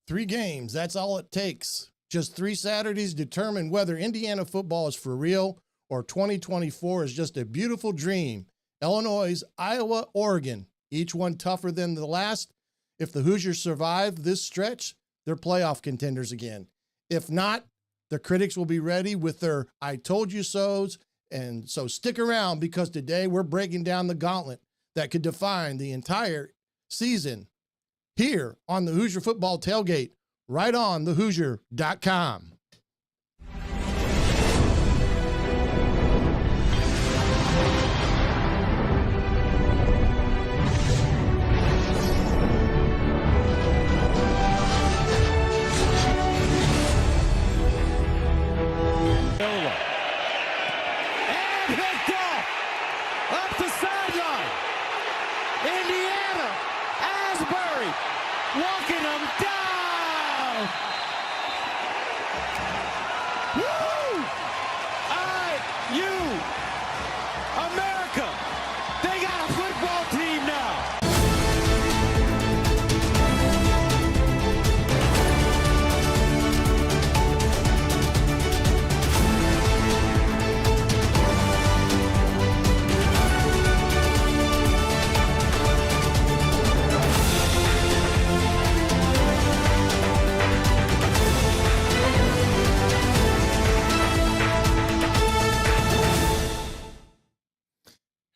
3 games, that's all it takes. Just 3 Saturdays determine whether Indiana football is for real or 2024 is just a beautiful dream. Illinois, Iowa, Oregon, each one tougher than the last. If the Hoosiers survive this stretch, they're playoff contenders again. If not, the critics will be ready with their I told you so's. And so stick around, because today we're breaking down the gauntlet that could define the entire season here on the Hoosier Football Tailgate, right on thehoosier.com. Walking them down. Woo! IU America. They got a football team now.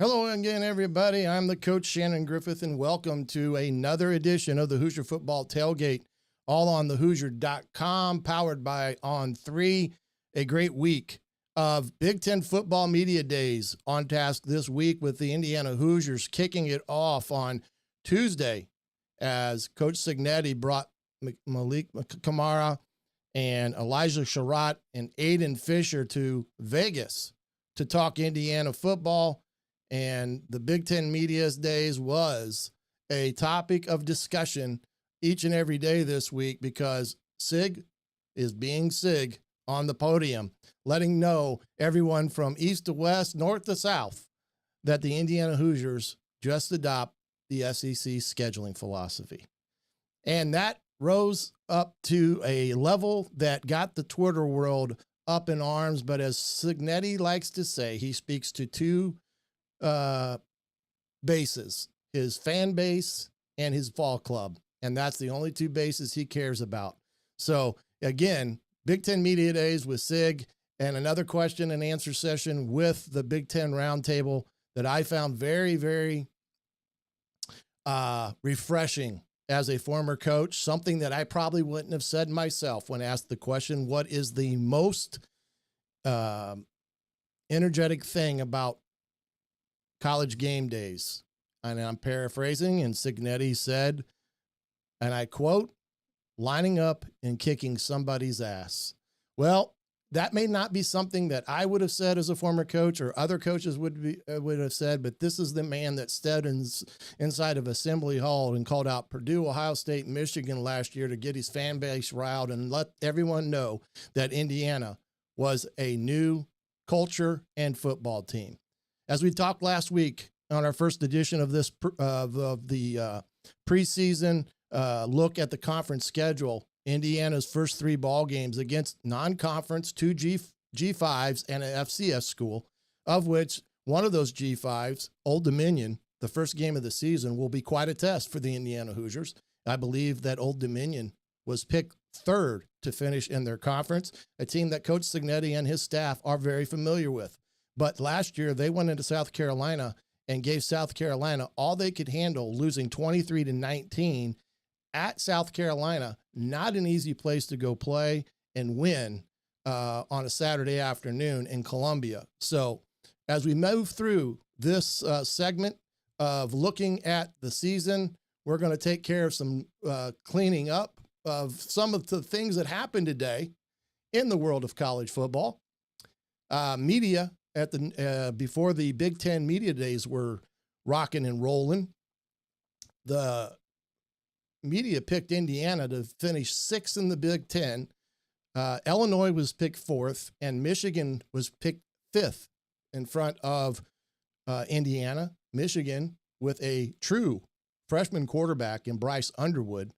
Hello again, everybody. I'm the coach, Shannon Griffith, and welcome to another edition of the Hoosier Football Tailgate, all on thehoosier.com, powered by On3. A great week of Big Ten football media days on task this week, with the Indiana Hoosiers kicking it off on Tuesday as Coach Cignetti brought Malik Kamara and Elijah Sherratt and Aiden Fisher to Vegas to talk Indiana football. And the Big Ten Media Days was a topic of discussion each and every day this week, because Sig is being Sig on the podium, letting know everyone from east to west, north to south, that the Indiana Hoosiers just adopt the SEC scheduling philosophy. And that rose up to a level that got the Twitter world up in arms. But as Cignetti likes to say, he speaks to two bases: his fan base and his ball club. And that's the only 2 bases he cares about. So again, Big Ten Media Days with Sig, and another question and answer session with the Big Ten Roundtable that I found very, very refreshing as a former coach. Something that I probably wouldn't have said myself when asked the question, what is the most energetic thing about college game days? And I'm paraphrasing, and Cignetti said, and I quote, lining up and kicking somebody's ass. Well, that may not be something that I would have said as a former coach, or other coaches would have said, but this is the man that stood inside of Assembly Hall and called out Purdue, Ohio State, Michigan last year to get his fan base riled and let everyone know that Indiana was a new culture and football team. As we talked last week on our first edition of this of the preseason look at the conference schedule, Indiana's first 3 ball games against non-conference 2 G5s and an FCS school, of which one of those G5s, Old Dominion, the first game of the season, will be quite a test for the Indiana Hoosiers. I believe that Old Dominion was picked 3rd to finish in their conference, a team that Coach Cignetti and his staff are very familiar with. But last year, they went into South Carolina and gave South Carolina all they could handle, losing 23-19 at South Carolina. Not an easy place to go play and win on a Saturday afternoon in Columbia. So as we move through this segment of looking at the season, we're going to take care of some cleaning up of some of the things that happened today in the world of college football. Media at the before the Big Ten Media Days were rocking and rolling. The media picked Indiana to finish 6th in the Big Ten. Illinois was picked 4th, and Michigan was picked 5th in front of Indiana. Michigan, with a true freshman quarterback in Bryce Underwood,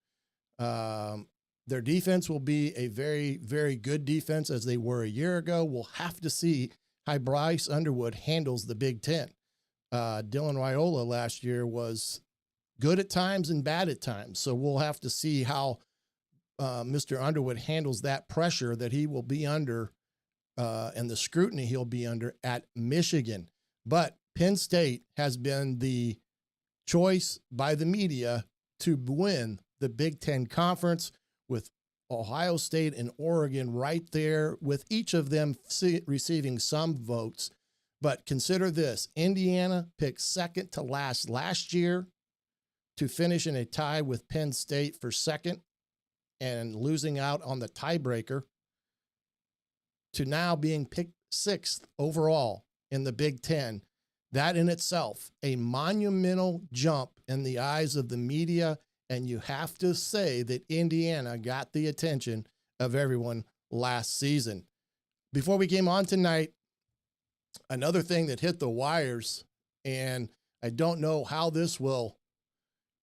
Their defense will be a very, very good defense as they were a year ago. We'll have to see how Bryce Underwood handles the Big Ten. Dylan Raiola last year was good at times and bad at times. So we'll have to see how Mr. Underwood handles that pressure that he will be under and the scrutiny he'll be under at Michigan. But Penn State has been the choice by the media to win the Big Ten Conference, with Ohio State and Oregon right there, with each of them receiving some votes. But consider this: Indiana picked second to last year to finish in a tie with Penn State for second and losing out on the tiebreaker, to now being picked sixth overall in the Big Ten. That in itself, a monumental jump in the eyes of the media. And you have to say that Indiana got the attention of everyone last season. Before we came on tonight, another thing that hit the wires, and I don't know how this will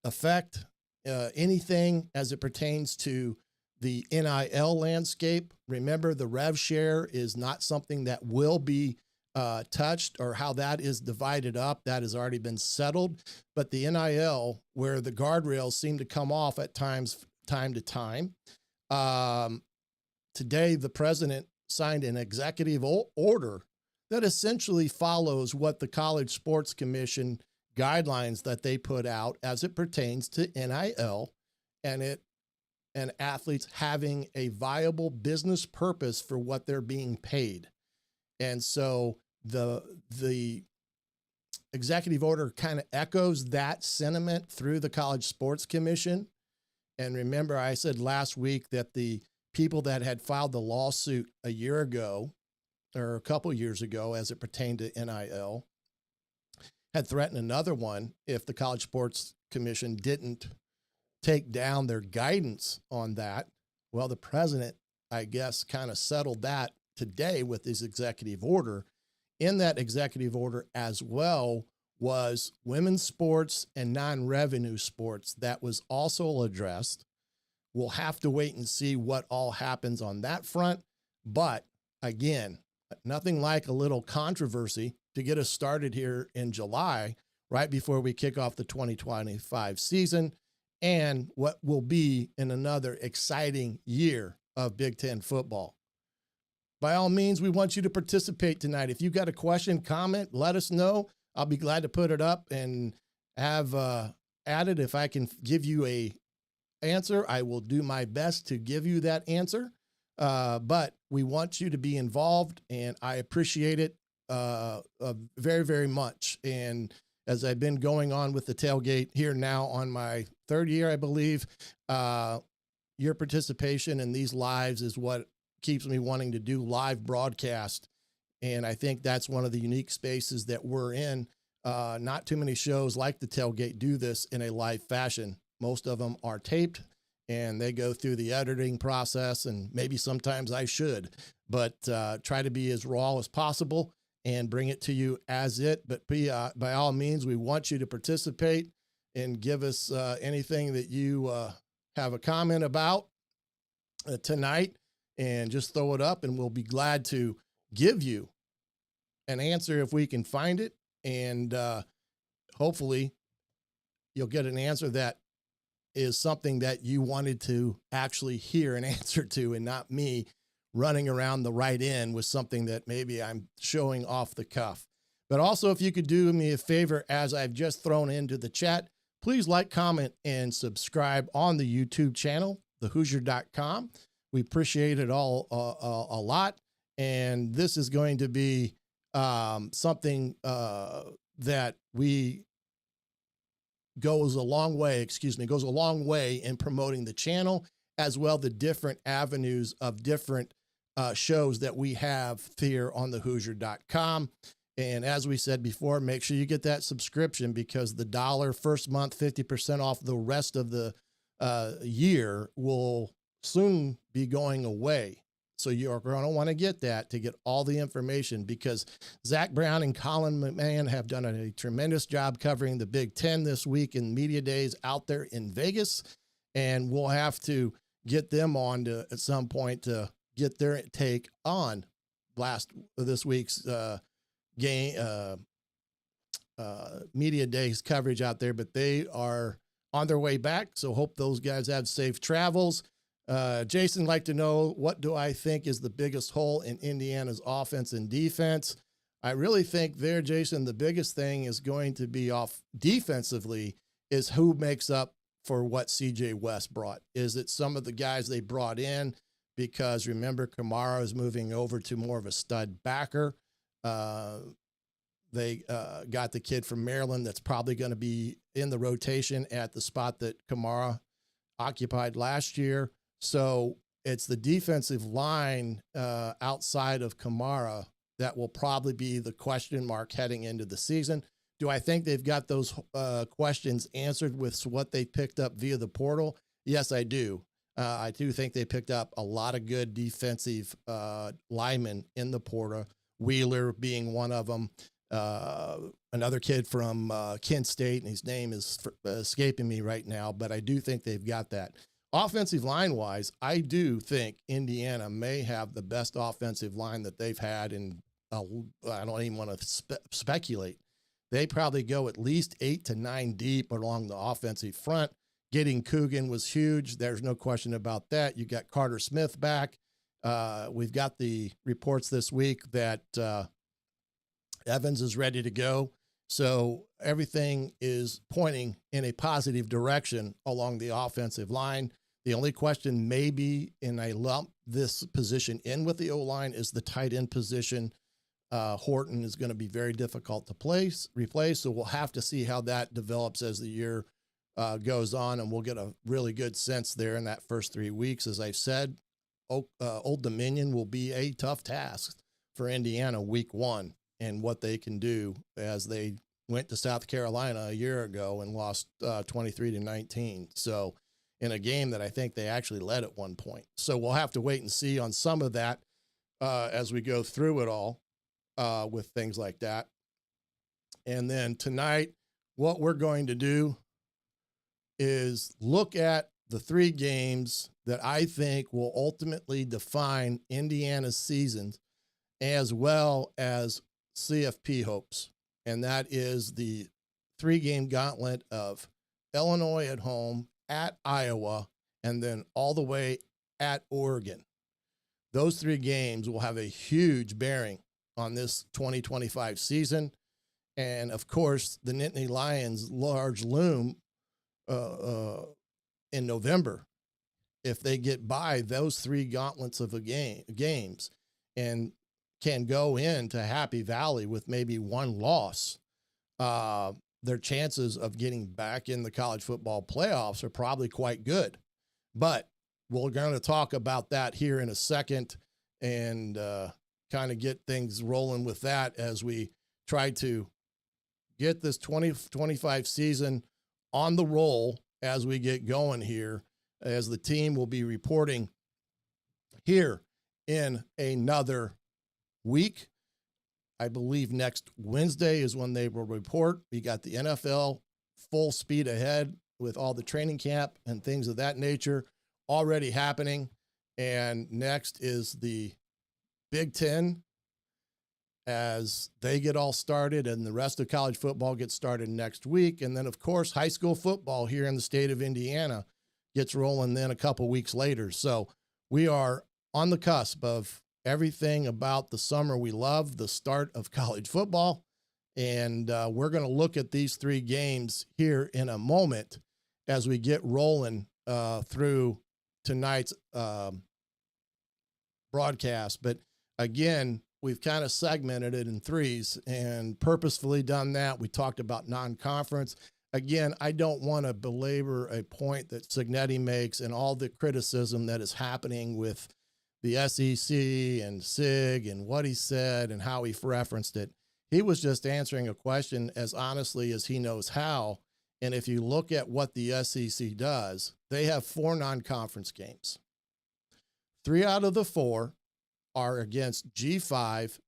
affect anything as it pertains to the NIL landscape. Remember, the rev share is not something that will be touched, or how that is divided up. That has already been settled. But the NIL, where the guardrails seem to come off at times, time to time. Today, the president signed an executive order that essentially follows what the College Sports Commission guidelines that they put out as it pertains to NIL and athletes having a viable business purpose for what they're being paid. And so the executive order kind of echoes that sentiment through the College Sports Commission. And remember, I said last week that the people that had filed the lawsuit a year ago, or a couple years ago, as it pertained to NIL, had threatened another one if the College Sports Commission didn't take down their guidance on that. Well, the president, I guess, kind of settled that today with his executive order. In that executive order as well was women's sports and non-revenue sports. That was also addressed. We'll have to wait and see what all happens on that front. But again, nothing like a little controversy to get us started here in July, right before we kick off the 2025 season, and what will be in another exciting year of Big Ten football. By all means, we want you to participate tonight. If you've got a question, comment, let us know. I'll be glad to put it up and have added. If I can give you a answer, I will do my best to give you that answer. But we want you to be involved, and I appreciate it very, very much. And as I've been going on with the tailgate here now on my third year, I believe, your participation in these lives is what keeps me wanting to do live broadcast. And I think that's one of the unique spaces that we're in. Not too many shows like the tailgate do this in a live fashion. Most of them are taped and they go through the editing process, and maybe sometimes I should, but try to be as raw as possible and bring it to you as it. But by all means, we want you to participate and give us anything that you have a comment about tonight, and just throw it up, and we'll be glad to give you an answer if we can find it. And hopefully you'll get an answer that is something that you wanted to actually hear an answer to, and not me running around the right end with something that maybe I'm showing off the cuff. But also, if you could do me a favor, as I've just thrown into the chat, please like, comment, and subscribe on the YouTube channel, thehoosier.com. We appreciate it all a lot. And this is going to be something that goes a long way in promoting the channel, as well the different avenues of different shows that we have here on thehoosier.com. And as we said before, make sure you get that subscription, because the $1 first month, 50% off the rest of the year will soon be going away. So you're going to want to get that to get all the information, because Zach Brown and Colin McMahon have done a tremendous job covering the Big Ten this week in media days out there in Vegas. And we'll have to get them on to at some point to get their take on this week's game media days coverage out there, but they are on their way back. So hope those guys have safe travels. Jason like to know, what do I think is the biggest hole in Indiana's offense and defense? I really think there, Jason, the biggest thing is going to be off defensively is who makes up for what CJ West brought. Is it some of the guys they brought in? Because remember, Kamara is moving over to more of a stud backer. They got the kid from Maryland that's probably going to be in the rotation at the spot that Kamara occupied last year. So it's the defensive line outside of Kamara that will probably be the question mark heading into the season. Do I think they've got those questions answered with what they picked up via the portal? Yes, I do. I do think they picked up a lot of good defensive linemen in the portal, Wheeler being one of them. Another kid from Kent State, and his name is escaping me right now, but I do think they've got that. Offensive line-wise, I do think Indiana may have the best offensive line that they've had in, I don't even want to speculate. They probably go at least 8 to 9 deep along the offensive front. Getting Coogan was huge. There's no question about that. You got Carter Smith back. We've got the reports this week that Evans is ready to go. So everything is pointing in a positive direction along the offensive line. The only question maybe, and I lump this position in with the O-line, is the tight end position. Horton is going to be very difficult to replace. So we'll have to see how that develops as the year goes on, and we'll get a really good sense there in that first 3 weeks. As I've said, Old Dominion will be a tough task for Indiana week 1. And what they can do, as they went to South Carolina a year ago and lost 23-19. So in a game that I think they actually led at one point. So we'll have to wait and see on some of that as we go through it all with things like that. And then tonight, what we're going to do is look at the 3 games that I think will ultimately define Indiana's season, as well as CFP hopes, and that is the 3-game gauntlet of Illinois at home, at Iowa, and then all the way at Oregon. Those 3 games will have a huge bearing on this 2025 season. And of course, the Nittany Lions' large loom in November, if they get by those 3 gauntlets of games and can go into Happy Valley with maybe 1 loss, their chances of getting back in the college football playoffs are probably quite good. But we're going to talk about that here in a second and kind of get things rolling with that as we try to get this 2025 season on the roll as we get going here, as the team will be reporting here in another week. I believe next Wednesday is when they will report. We got the NFL full speed ahead with all the training camp and things of that nature already happening. And next is the Big Ten as they get all started, and the rest of college football gets started next week. And then, of course, high school football here in the state of Indiana gets rolling then a couple weeks later. So we are on the cusp of everything about the summer we love, the start of college football. And we're going to look at these 3 games here in a moment as we get rolling through tonight's broadcast. But again, we've kind of segmented it in 3s and purposefully done that. We talked about non-conference. Again, I don't want to belabor a point that Cignetti makes and all the criticism that is happening with the SEC and SIG and what he said and how he referenced it. He was just answering a question as honestly as he knows how. And if you look at what the SEC does, they have 4 non-conference games. 3 out of the 4 are against G5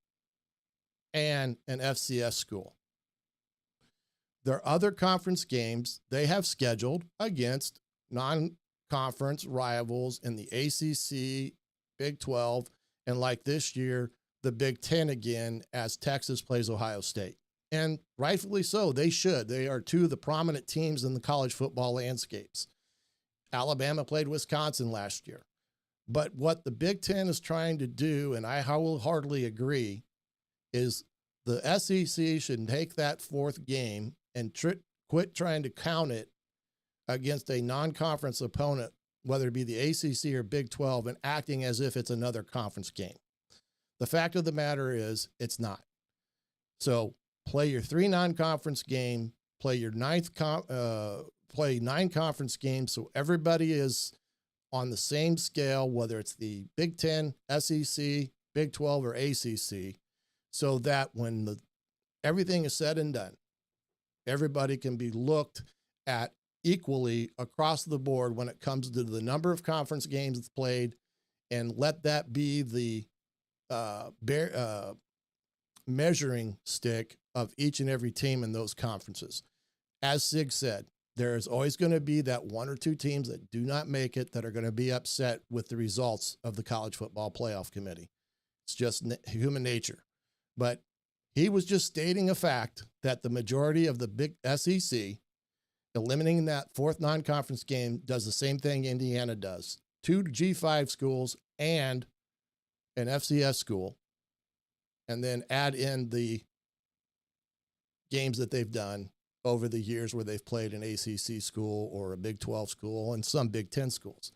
and an FCS school. Their other conference games they have scheduled against conference rivals in the ACC, Big 12, and like this year, the Big 10 again as Texas plays Ohio State. And rightfully so, they should. They are two of the prominent teams in the college football landscapes. Alabama played Wisconsin last year. But what the Big 10 is trying to do, and I wholeheartedly agree, is the SEC should take that fourth game and quit trying to count it against a non-conference opponent, whether it be the ACC or Big 12, and acting as if it's another conference game. The fact of the matter is it's not. So play your 3 non-conference game, play 9 conference games so everybody is on the same scale, whether it's the Big 10, SEC, Big 12, or ACC, so that when everything is said and done, everybody can be looked at equally across the board when it comes to the number of conference games that's played, and let that be the measuring stick of each and every team in those conferences. As Sig said, there is always going to be that 1 or 2 teams that do not make it that are going to be upset with the results of the College Football Playoff Committee. It's just human nature. But he was just stating a fact that the majority of the big SEC, eliminating that 4th non-conference game, does the same thing Indiana does. 2 G5 schools and an FCS school, and then add in the games that they've done over the years where they've played an ACC school or a Big 12 school and some Big 10 schools.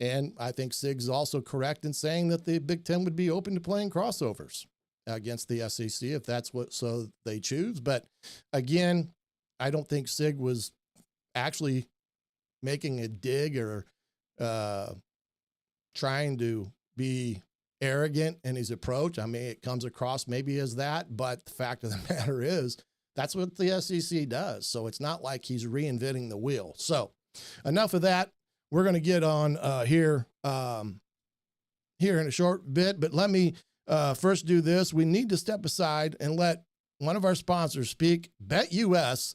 And I think Sig's also correct in saying that the Big 10 would be open to playing crossovers against the SEC if that's what so they choose. But again, I don't think Sig was actually making a dig or trying to be arrogant in his approach. I mean, it comes across maybe as that, but the fact of the matter is that's what the SEC does. So it's not like he's reinventing the wheel. So enough of that. We're going to get on here in a short bit, but let me first do this. We need to step aside and let one of our sponsors speak. BetUS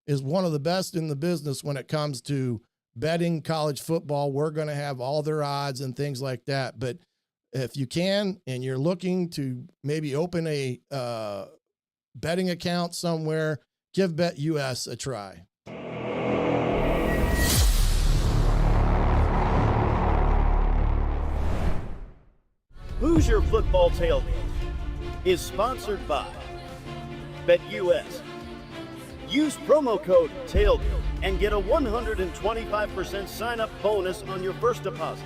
is one of the best in the business when it comes to betting college football. We're going to have all their odds and things like that. But if you can, and you're looking to maybe open a betting account somewhere, give BetUS a try. Hoosier Football Tailgate is sponsored by BetUS. Use promo code TAILGATE and get a 125% sign-up bonus on your first deposit.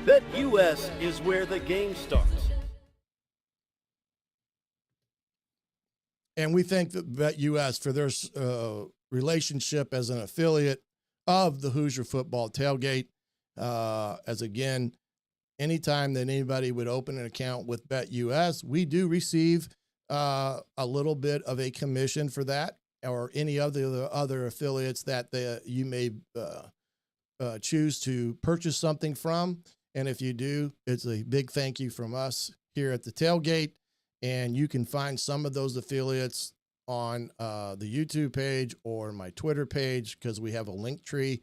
BetUS is where the game starts. And we thank BetUS for their relationship as an affiliate of the Hoosier Football Tailgate. As again, anytime that anybody would open an account with BetUS, we do receive a little bit of a commission for that, or any of the other affiliates that you may choose to purchase something from. And if you do, it's a big thank you from us here at the Tailgate. And you can find some of those affiliates on the YouTube page or my Twitter page, because we have a link tree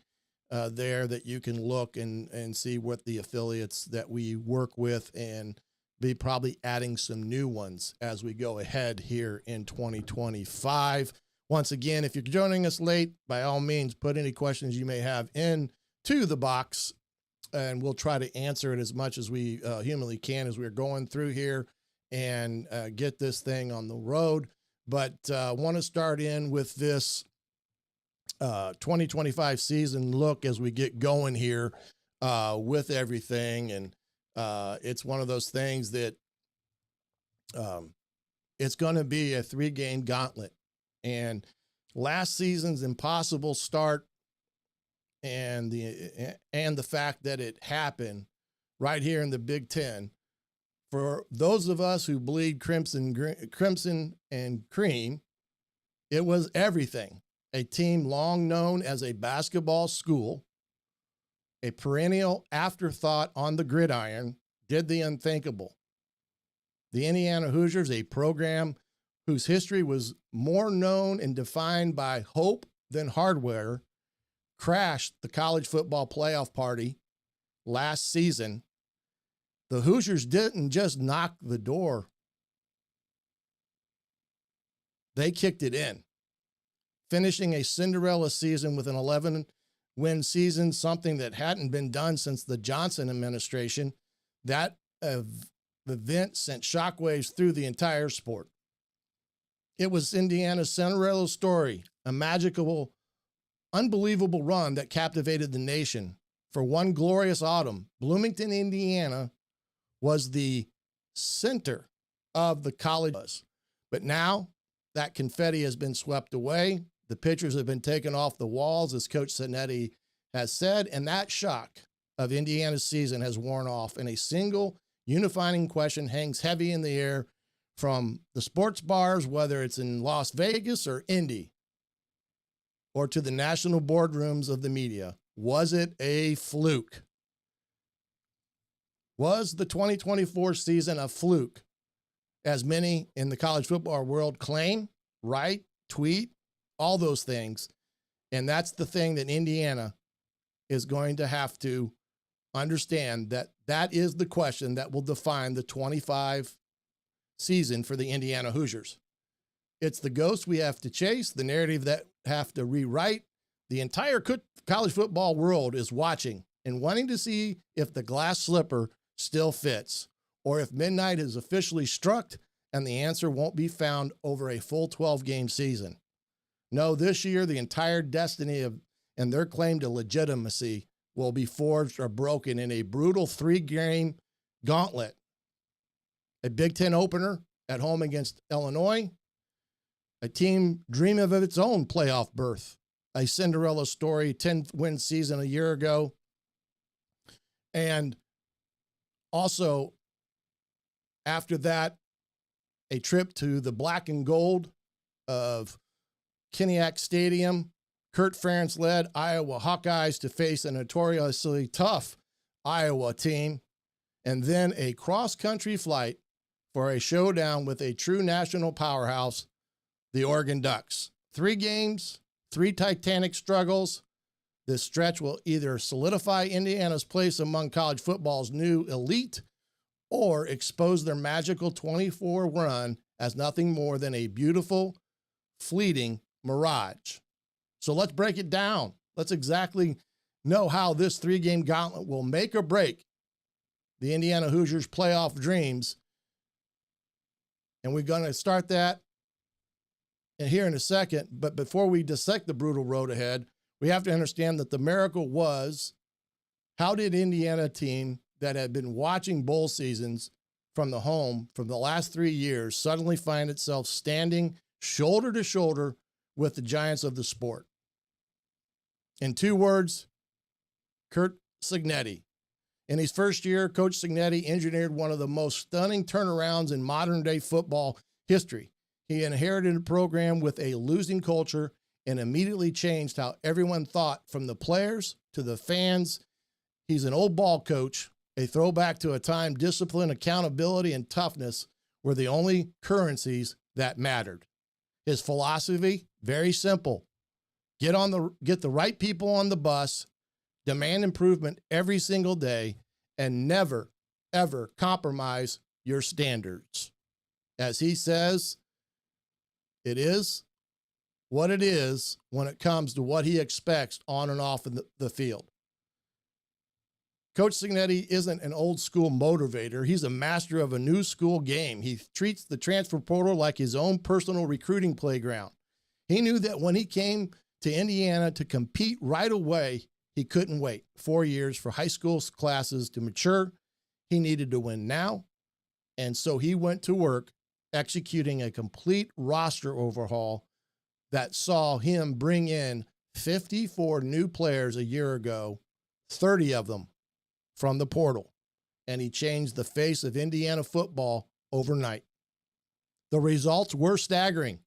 there that you can look and see what the affiliates that we work with, and be probably adding some new ones as we go ahead here in 2025. Once again, if you're joining us late, by all means, put any questions you may have into the box, and we'll try to answer it as much as we humanly can as we're going through here and get this thing on the road. But I want to start in with this 2025 season look as we get going here with everything. And it's one of those things that it's going to be a 3-game gauntlet. And last season's impossible start and the fact that it happened right here in the Big Ten, for those of us who bleed crimson and cream, it was everything. A team long known as a basketball school, a perennial afterthought on the gridiron, did the unthinkable. The Indiana Hoosiers, a program whose history was more known and defined by hope than hardware, crashed the college football playoff party last season, the Hoosiers didn't just knock the door. They kicked it in, finishing a Cinderella season with an 11-win season, something that hadn't been done since the Johnson administration. That event sent shockwaves through the entire sport. It was Indiana's Cinderella story, a magical, unbelievable run that captivated the nation. For one glorious autumn, Bloomington, Indiana was the center of the college. But now that confetti has been swept away. The pictures have been taken off the walls, as Coach Signetti has said, and that shock of Indiana's season has worn off, and a single unifying question hangs heavy in the air from the sports bars, whether it's in Las Vegas or Indy, or to the national boardrooms of the media. Was it a fluke? Was the 2024 season a fluke, as many in the college football world claim, write, tweet, all those things? And that's the thing that Indiana is going to have to understand, that that is the question that will define the 25 season for the Indiana Hoosiers. It's the ghost we have to chase, the narrative that have to rewrite. The entire college football world is watching and wanting to see if the glass slipper still fits, or if midnight is officially struck, and the answer won't be found over a full 12-game season. No, this year, the entire destiny of and their claim to legitimacy will be forged or broken in a brutal 3-game gauntlet. A Big Ten opener at home against Illinois, a team dreaming of its own playoff berth, a Cinderella story, 10-win season a year ago, and also after that, a trip to the black and gold of Kinnick Stadium. Kurt Ferentz-led Iowa Hawkeyes to face a notoriously tough Iowa team, and then a cross-country flight for a showdown with a true national powerhouse, the Oregon Ducks. 3 games, 3 titanic struggles. This stretch will either solidify Indiana's place among college football's new elite or expose their magical 24 run as nothing more than a beautiful, fleeting mirage. So let's break it down. Let's exactly know how this 3-game gauntlet will make or break the Indiana Hoosiers' playoff dreams. And we're going to start that here in a second. But before we dissect the brutal road ahead, we have to understand that the miracle was, how did Indiana team that had been watching bowl seasons from the home from the last 3 years suddenly find itself standing shoulder to shoulder with the giants of the sport? In 2 words, Coach Signetti. In his first year, Coach Signetti engineered one of the most stunning turnarounds in modern-day football history. He inherited a program with a losing culture and immediately changed how everyone thought, from the players to the fans. He's an old ball coach, a throwback to a time discipline, accountability, and toughness were the only currencies that mattered. His philosophy, very simple. Get the right people on the bus, demand improvement every single day, and never, ever compromise your standards. As he says, it is what it is when it comes to what he expects on and off in the field. Coach Signetti isn't an old school motivator. He's a master of a new school game. He treats the transfer portal like his own personal recruiting playground. He knew that when he came to Indiana to compete right away, he couldn't wait 4 years for high school classes to mature. He needed to win now. And so he went to work executing a complete roster overhaul that saw him bring in 54 new players a year ago, 30 of them from the portal. And he changed the face of Indiana football overnight. The results were staggering.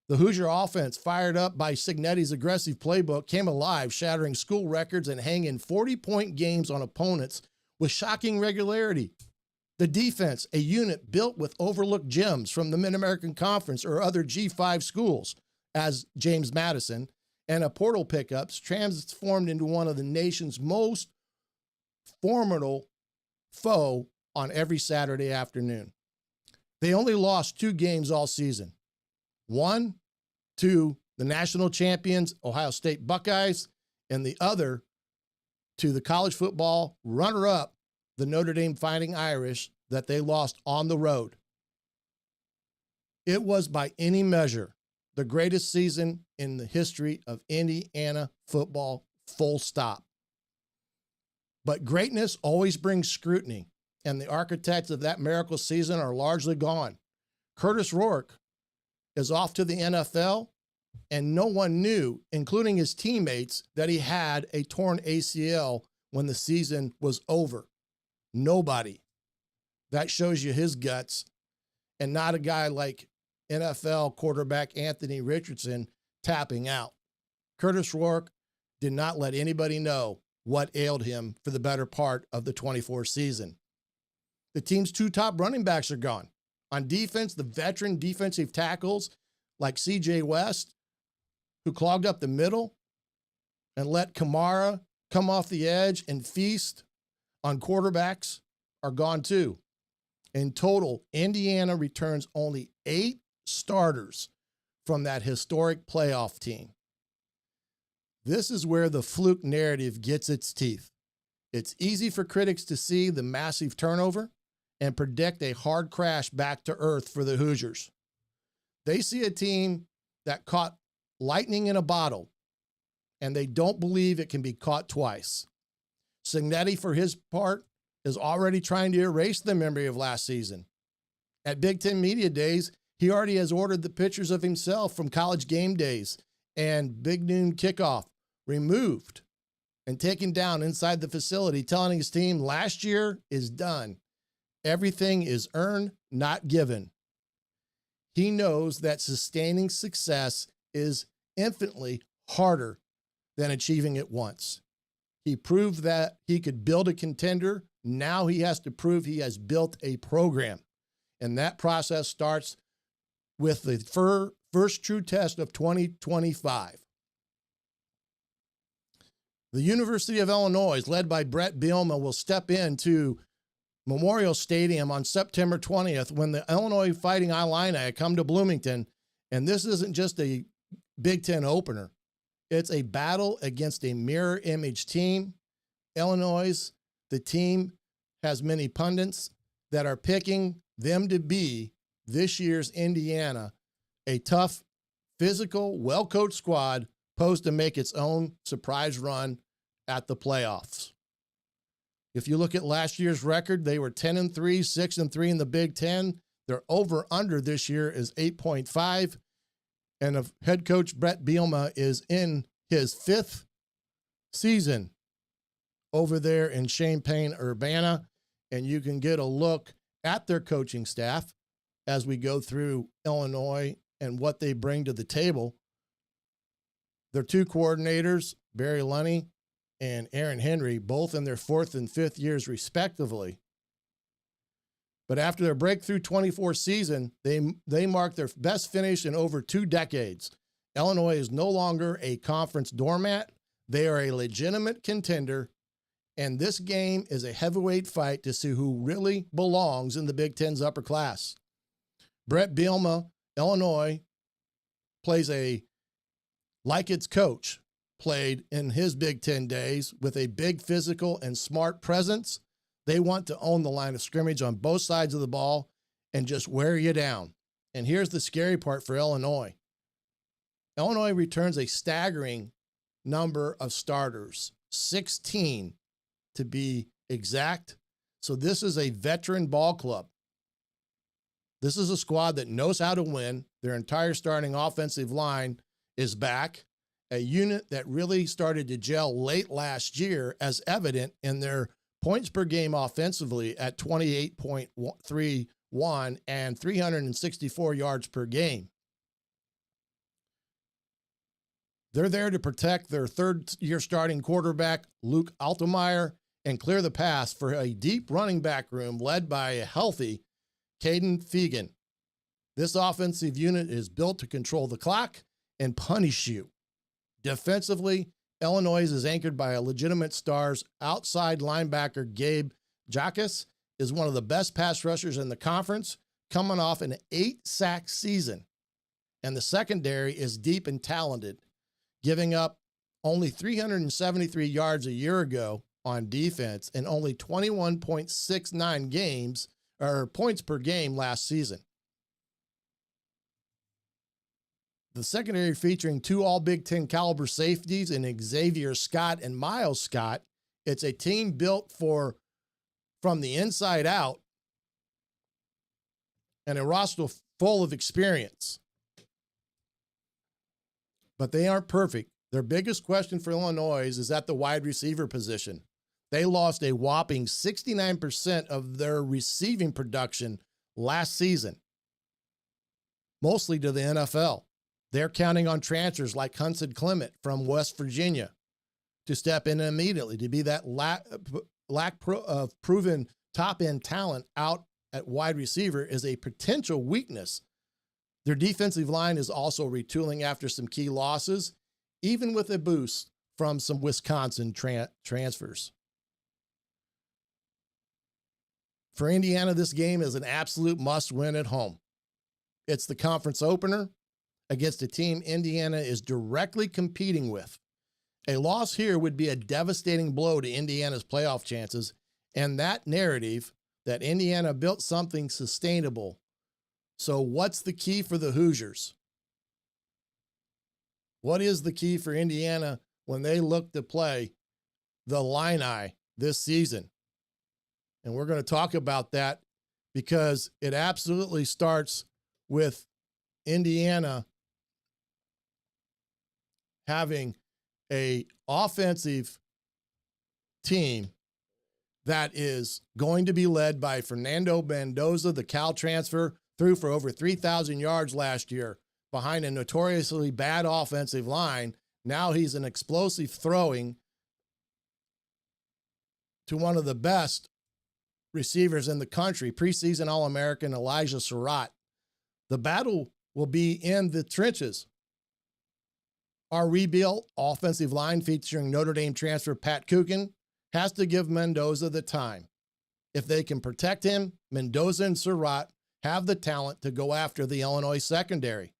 The Hoosier offense, fired up by Signetti's aggressive playbook, came alive, shattering school records and hanging 40-point games on opponents with shocking regularity. The defense, a unit built with overlooked gems from the Mid-American Conference or other G5 schools, as James Madison, and a portal pickups transformed into one of the nation's most formidable foe on every Saturday afternoon. They only lost 2 games all season. One to the national champions, Ohio State Buckeyes, and the other to the college football runner-up, the Notre Dame Fighting Irish, that they lost on the road. It was by any measure the greatest season in the history of Indiana football, full stop. But greatness always brings scrutiny, and the architects of that miracle season are largely gone. Curtis Rourke is off to the NFL, and no one knew, including his teammates, that he had a torn ACL when the season was over. Nobody. That shows you his guts, and not a guy like NFL quarterback Anthony Richardson tapping out. Curtis Rourke did not let anybody know what ailed him for the better part of the 24 season. The team's 2 top running backs are gone. On defense, the veteran defensive tackles like C.J. West, who clogged up the middle and let Kamara come off the edge and feast on quarterbacks, are gone too. In total, Indiana returns only 8 starters from that historic playoff team. This is where the fluke narrative gets its teeth. It's easy for critics to see the massive turnover and predict a hard crash back to earth for the Hoosiers. They see a team that caught lightning in a bottle, and they don't believe it can be caught twice. Cignetti, for his part, is already trying to erase the memory of last season. At Big Ten Media Days, he already has ordered the pictures of himself from College Game Days and Big Noon Kickoff removed and taken down inside the facility, telling his team last year is done. Everything is earned, not given. He knows that sustaining success is infinitely harder than achieving it once. He proved that he could build a contender. Now he has to prove he has built a program. And that process starts with the first true test of 2025. The University of Illinois, led by Brett Bielema, will step into Memorial Stadium on September 20th when the Illinois Fighting Illini come to Bloomington. And this isn't just a Big Ten opener. It's a battle against a mirror image team. Illinois, the team, has many pundits that are picking them to be this year's Indiana, a tough, physical, well-coached squad posed to make its own surprise run at the playoffs. If you look at last year's record, they were 10-3, 6-3 in the Big Ten. Their over-under this year is 8.5. And head coach Brett Bielema is in his 5th season over there in Champaign-Urbana. And you can get a look at their coaching staff as we go through Illinois and what they bring to the table. Their 2 coordinators, Barry Lunney and Aaron Henry, both in their 4th and 5th years respectively. But after their breakthrough 24 season, they mark their best finish in over 2 decades. Illinois is no longer a conference doormat. They are a legitimate contender, and this game is a heavyweight fight to see who really belongs in the Big Ten's upper class. Brett Bielema, Illinois, plays like its coach played in his Big Ten days, with a big physical and smart presence. They want to own the line of scrimmage on both sides of the ball and just wear you down. And here's the scary part for Illinois. Illinois returns a staggering number of starters, 16 to be exact. So this is a veteran ball club. This is a squad that knows how to win. Their entire starting offensive line is back, a unit that really started to gel late last year, as evident in their points per game offensively at 28.31 and 364 yards per game. They're there to protect their 3rd-year starting quarterback, Luke Altmyer, and clear the path for a deep running back room led by a healthy Caden Fegan. This offensive unit is built to control the clock and punish you. Defensively, Illinois is anchored by a legitimate stars. Outside linebacker Gabe Jacas is one of the best pass rushers in the conference, coming off an 8-sack season. And the secondary is deep and talented, giving up only 373 yards a year ago on defense and only 21.69 points per game last season. The secondary featuring 2 all Big Ten caliber safeties in Xavier Scott and Miles Scott. It's a team built from the inside out and a roster full of experience. But they aren't perfect. Their biggest question for Illinois is at the wide receiver position. They lost a whopping 69% of their receiving production last season, mostly to the NFL. They're counting on transfers like Hudson Clement from West Virginia to step in immediately to be that lack of proven top-end talent out at wide receiver is a potential weakness. Their defensive line is also retooling after some key losses, even with a boost from some Wisconsin transfers. For Indiana, this game is an absolute must-win at home. It's the conference opener against a team Indiana is directly competing with. A loss here would be a devastating blow to Indiana's playoff chances, and that narrative that Indiana built something sustainable. So what's the key for the Hoosiers? What is the key for Indiana when they look to play the Illini this season? And we're going to talk about that because it absolutely starts with Indiana having an offensive team that is going to be led by Fernando Mendoza, the Cal transfer, threw for over 3,000 yards last year behind a notoriously bad offensive line. Now he's an explosive throwing to one of the best receivers in the country, preseason All-American Elijah Surratt. The battle will be in the trenches. Our rebuilt offensive line featuring Notre Dame transfer Pat Kukin has to give Mendoza the time. If they can protect him, Mendoza and Surratt have the talent to go after the Illinois secondary.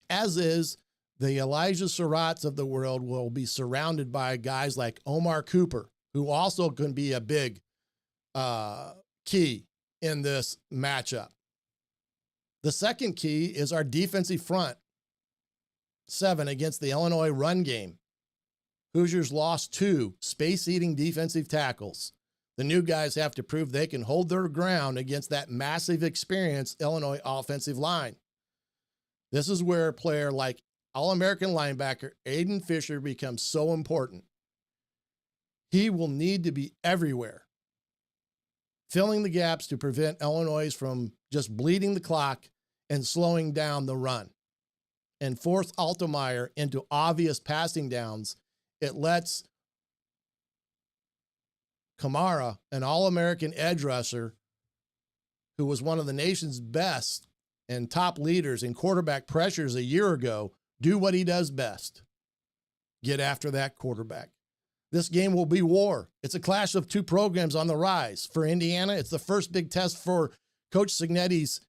As is, the Elijah Surratts of the world will be surrounded by guys like Omar Cooper, who also can be a big key in this matchup. The second key is our defensive front 7 against the Illinois run game. Hoosiers lost 2 space-eating defensive tackles. The new guys have to prove they can hold their ground against that massive experienced Illinois offensive line. This is where a player like All-American linebacker Aiden Fisher becomes so important. He will need to be everywhere, filling the gaps to prevent Illinois from just bleeding the clock and slowing down the run. And force Altmyer into obvious passing downs. It lets Kamara, an All-American edge rusher, who was one of the nation's best and top leaders in quarterback pressures a year ago, do what he does best: get after that quarterback. This game will be war. It's a clash of 2 programs on the rise. For Indiana, it's the first big test for Coach Cignetti's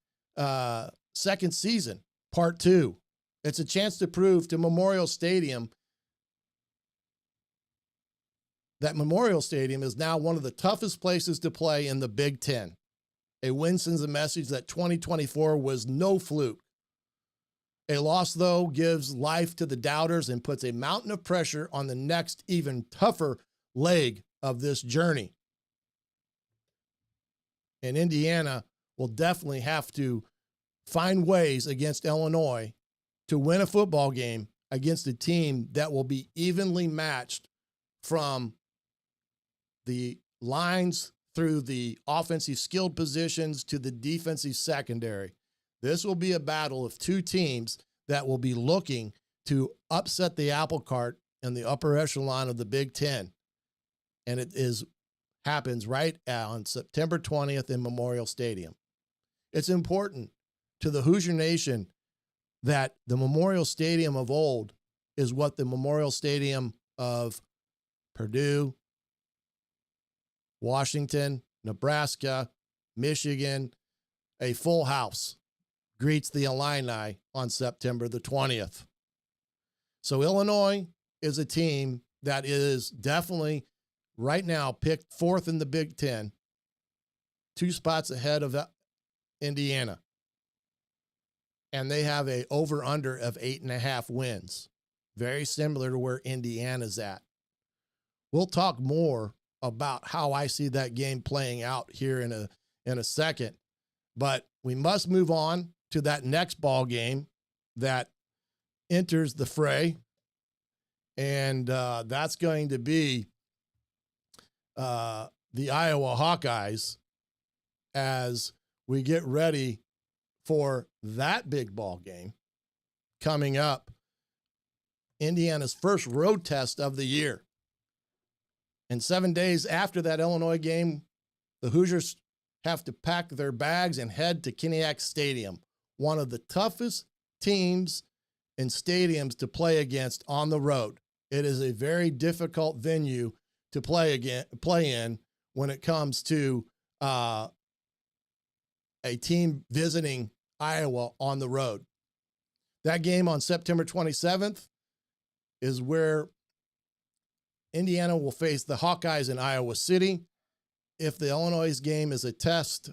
second season, part 2. It's a chance to prove to Memorial Stadium that Memorial Stadium is now one of the toughest places to play in the Big Ten. A win sends a message that 2024 was no fluke. A loss, though, gives life to the doubters and puts a mountain of pressure on the next, even tougher leg of this journey. And Indiana will definitely have to find ways against Illinois to win a football game against a team that will be evenly matched from the lines through the offensive skilled positions to the defensive secondary. This will be a battle of 2 teams that will be looking to upset the apple cart in the upper echelon of the Big Ten. And it happens right on September 20th in Memorial Stadium. It's important to the Hoosier Nation that the Memorial Stadium of old is what the Memorial Stadium of Purdue, Washington, Nebraska, Michigan, a full house greets the Illini on September the 20th. So Illinois is a team that is definitely right now picked fourth in the Big Ten, 2 spots ahead of Indiana. And they have a over-under of 8.5 wins, very similar to where Indiana's at. We'll talk more about how I see that game playing out here in a second, but we must move on to that next ball game that enters the fray, and that's going to be the Iowa Hawkeyes as we get ready for that big ball game coming up, Indiana's first road test of the year. And 7 days after that Illinois game, the Hoosiers have to pack their bags and head to Kinnick Stadium, one of the toughest teams and stadiums to play against on the road. It is a very difficult venue to play in when it comes to a team visiting Iowa on the road. That game on September 27th is where Indiana will face the Hawkeyes in Iowa City. If the Illinois game is a test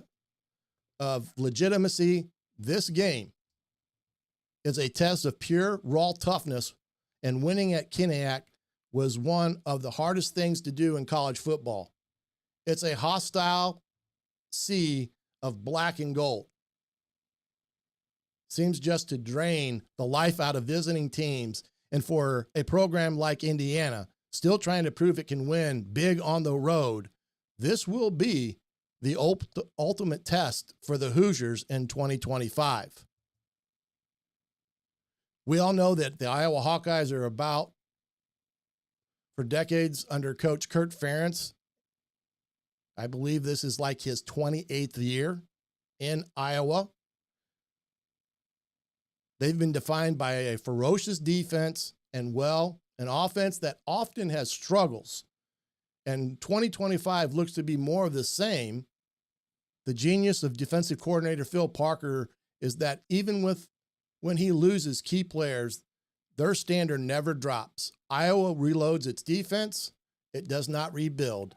of legitimacy, this game is a test of pure raw toughness, and winning at Kinnick was one of the hardest things to do in college football. It's a hostile sea of black and gold. Seems just to drain the life out of visiting teams, and for a program like Indiana, still trying to prove it can win big on the road, this will be the ultimate test for the Hoosiers in 2025. We all know that the Iowa Hawkeyes are about, for decades under Coach Kurt Ferentz. I believe this is like his 28th year in Iowa. They've been defined by a ferocious defense and, well, an offense that often has struggles. And 2025 looks to be more of the same. The genius of defensive coordinator Phil Parker is that even when he loses key players, their standard never drops. Iowa reloads its defense. It does not rebuild.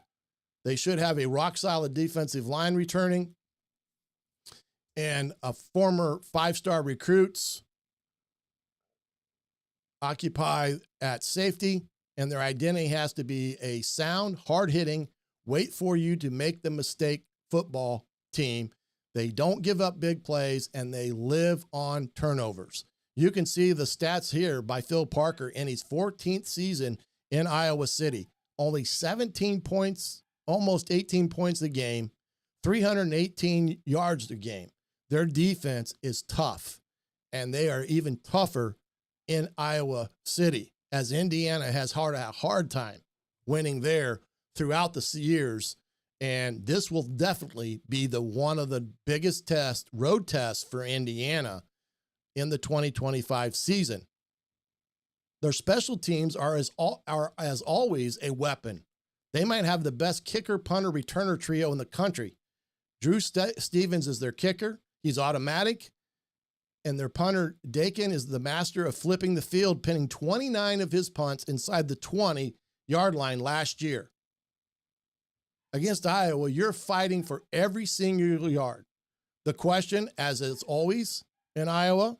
They should have a rock-solid defensive line returning and a former 5-star recruits occupy at safety, and their identity has to be a sound, hard-hitting, wait for you to make the mistake football team. They don't give up big plays, and they live on turnovers. You can see the stats here by Phil Parker in his 14th season in Iowa City. Only 17 points, almost 18 points a game, 318 yards a game. Their defense is tough, and they are even tougher in Iowa City, as Indiana has had a hard time winning there throughout the years. And this will definitely be one of the biggest road tests for Indiana in the 2025 season. Their special teams are as always a weapon. They might have the best kicker, punter, returner trio in the country. Drew Stevens is their kicker. He's automatic. And their punter, Dakin, is the master of flipping the field, pinning 29 of his punts inside the 20-yard line last year. Against Iowa, you're fighting for every single yard. The question, as it's always in Iowa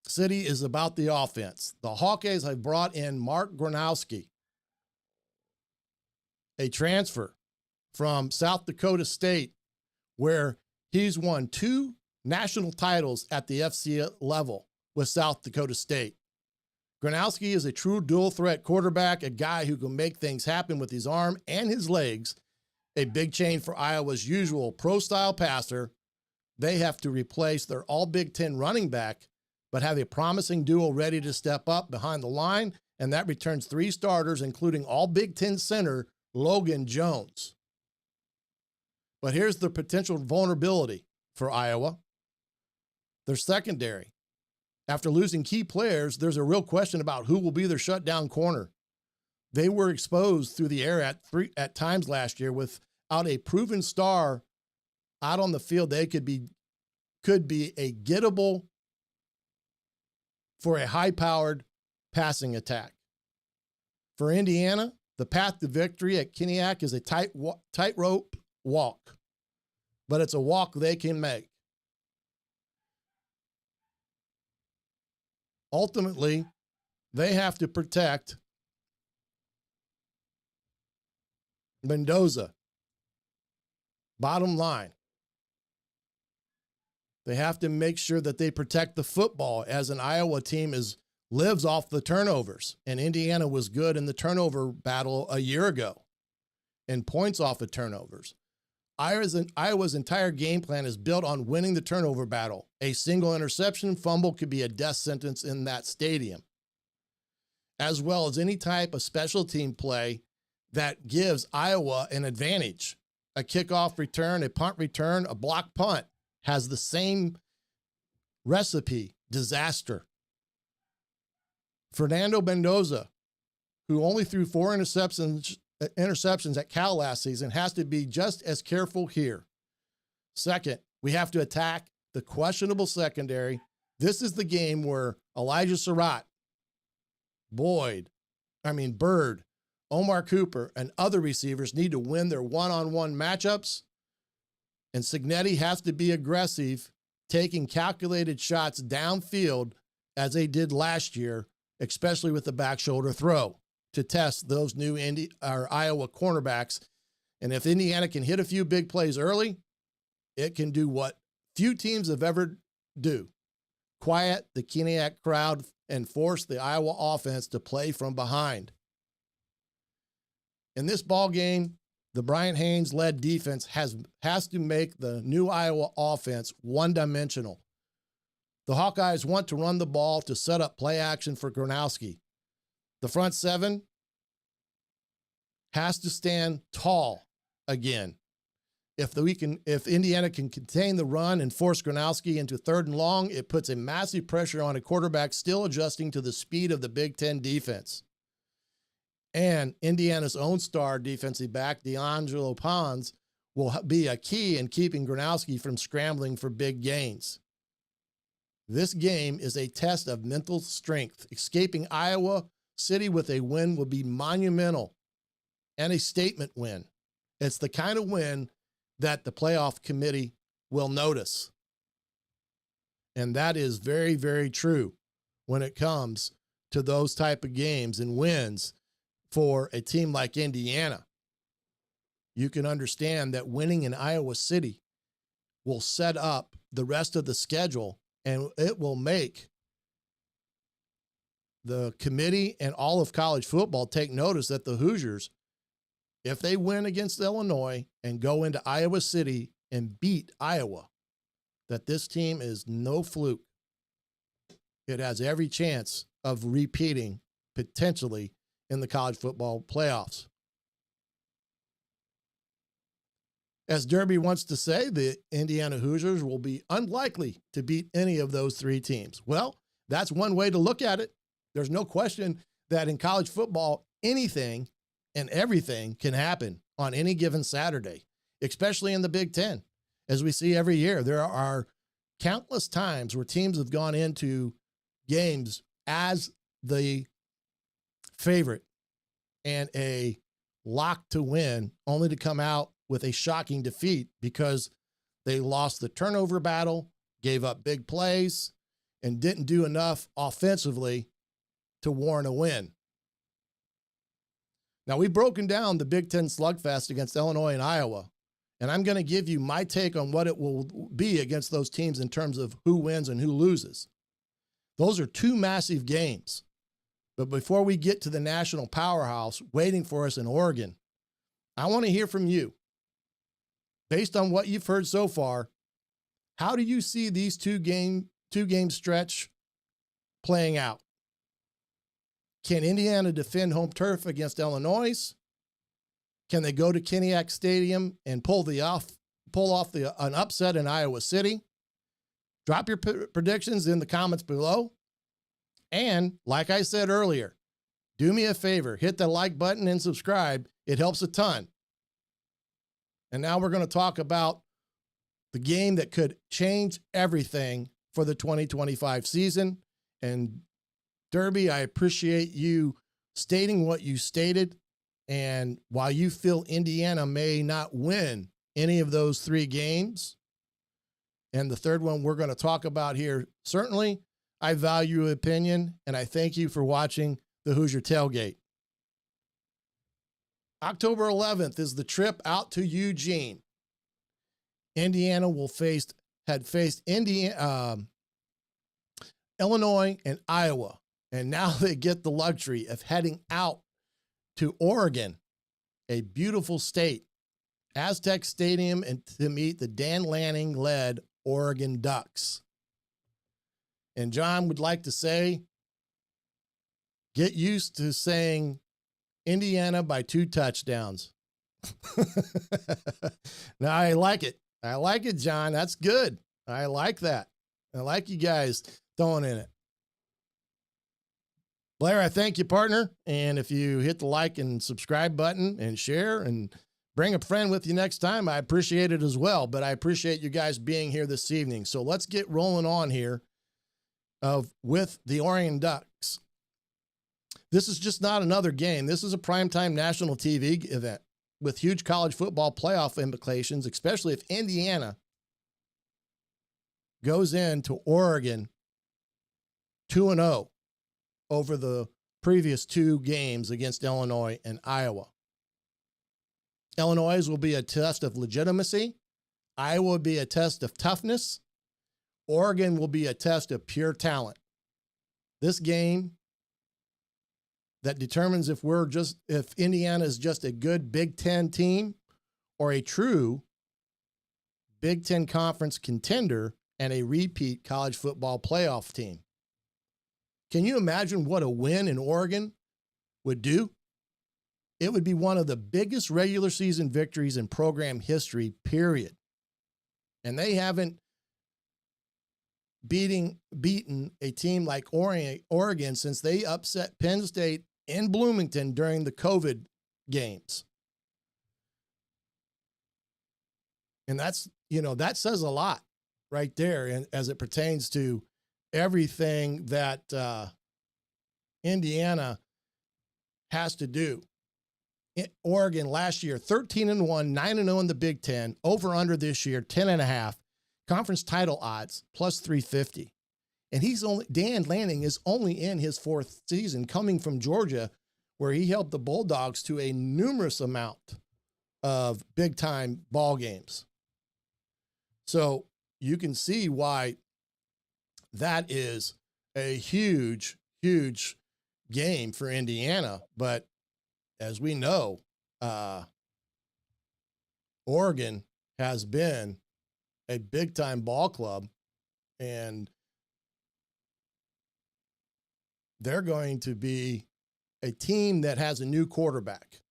City, is about the offense. The Hawkeyes have brought in Mark Gronowski, a transfer from South Dakota State, where he's won 2 national titles at the FC level with South Dakota State. Gronowski is a true dual-threat quarterback, a guy who can make things happen with his arm and his legs, a big change for Iowa's usual pro-style passer. They have to replace their all-Big Ten running back, but have a promising duo ready to step up behind the line, and that returns 3 starters, including all-Big Ten center Logan Jones. But here's the potential vulnerability for Iowa. Their secondary. After losing key players, there's a real question about who will be their shutdown corner. They were exposed through the air at times last year without a proven star out on the field. They could be a gettable for a high-powered passing attack. For Indiana, the path to victory at Kinnick is a tightrope walk, but it's a walk they can make. Ultimately, they have to protect Mendoza. Bottom line, they have to make sure that they protect the football, as an Iowa team lives off the turnovers. And Indiana was good in the turnover battle a year ago and points off of turnovers. Iowa's entire game plan is built on winning the turnover battle. A single interception fumble could be a death sentence in that stadium, as well as any type of special team play that gives Iowa an advantage. A kickoff return, a punt return, a block punt has the same recipe: disaster. Fernando Mendoza, who only threw 4 interceptions at Cal last season, has to be just as careful here. Second, we have to attack the questionable secondary. This is the game where Elijah Surratt, Bird, Omar Cooper, and other receivers need to win their one-on-one matchups. And Cignetti has to be aggressive, taking calculated shots downfield as they did last year, especially with the back shoulder throw, to test those new Iowa cornerbacks. And if Indiana can hit a few big plays early, it can do what few teams have ever do: quiet the Kinnick crowd and force the Iowa offense to play from behind. In this ball game, the Bryant Haynes-led defense has to make the new Iowa offense one-dimensional. The Hawkeyes want to run the ball to set up play action for Gronowski. The front seven has to stand tall again. If Indiana can contain the run and force Gronowski into 3rd and long, it puts a massive pressure on a quarterback still adjusting to the speed of the Big Ten defense. And Indiana's own star defensive back, D'Angelo Pons, will be a key in keeping Gronowski from scrambling for big gains. This game is a test of mental strength. Escaping Iowa City with a win will be monumental and a statement win. It's the kind of win that the playoff committee will notice. And that is very, very true when it comes to those type of games and wins for a team like Indiana. You can understand that winning in Iowa City will set up the rest of the schedule, and it will make the committee and all of college football take notice that the Hoosiers, if they win against Illinois and go into Iowa City and beat Iowa, that this team is no fluke. It has every chance of repeating potentially in the college football playoffs. As Derby wants to say, the Indiana Hoosiers will be unlikely to beat any of those 3 teams. Well, that's one way to look at it. There's no question that in college football, anything and everything can happen on any given Saturday, especially in the Big Ten. As we see every year, there are countless times where teams have gone into games as the favorite and a lock to win, only to come out with a shocking defeat because they lost the turnover battle, gave up big plays, and didn't do enough offensively to warrant a win. Now, we've broken down the Big Ten slugfest against Illinois and Iowa, and I'm going to give you my take on what it will be against those teams in terms of who wins and who loses. Those are 2 massive games. But before we get to the national powerhouse waiting for us in Oregon, I want to hear from you. Based on what you've heard so far, how do you see these two game stretch playing out? Can Indiana defend home turf against Illinois? Can they go to Kinnick Stadium and pull off an upset in Iowa City? Drop your predictions in the comments below. And like I said earlier, do me a favor, hit the like button and subscribe. It helps a ton. And now we're going to talk about the game that could change everything for the 2025 season. And Derby, I appreciate you stating what you stated. And while you feel Indiana may not win any of those 3 games, and the third one we're going to talk about here, certainly I value your opinion, and I thank you for watching the Hoosier Tailgate. October 11th is the trip out to Eugene. Indiana had faced Illinois and Iowa, and now they get the luxury of heading out to Oregon, a beautiful state, Aztec Stadium, and to meet the Dan Lanning-led Oregon Ducks. And John would like to say, get used to saying Indiana by 2 touchdowns. Now, I like it. I like it, John. That's good. I like that. I like you guys throwing in it. Blair, I thank you, partner. And if you hit the like and subscribe button and share and bring a friend with you next time, I appreciate it as well. But I appreciate you guys being here this evening. So let's get rolling on here with the Oregon Ducks. This is just not another game. This is a primetime national TV event with huge college football playoff implications, especially if Indiana goes into Oregon 2-0 over the previous 2 games against Illinois and Iowa. Illinois will be a test of legitimacy. Iowa will be a test of toughness. Oregon will be a test of pure talent. This game that determines if Indiana is just a good Big Ten team or a true Big Ten Conference contender and a repeat college football playoff team. Can you imagine what a win in Oregon would do? It would be one of the biggest regular season victories in program history, period. And they haven't beaten a team like Oregon since they upset Penn State in Bloomington during the COVID games. And that says a lot right there, and as it pertains to everything that Indiana has to do. Oregon last year, 13-1, 9-0 in the Big Ten, over under this year, 10.5, conference title odds, plus 350. And Dan Lanning is only in his 4th season, coming from Georgia, where he helped the Bulldogs to a numerous amount of big-time ball games. So you can see why that is a huge, huge game for Indiana. But as we know, Oregon has been a big-time ball club, and they're going to be a team that has a new quarterback.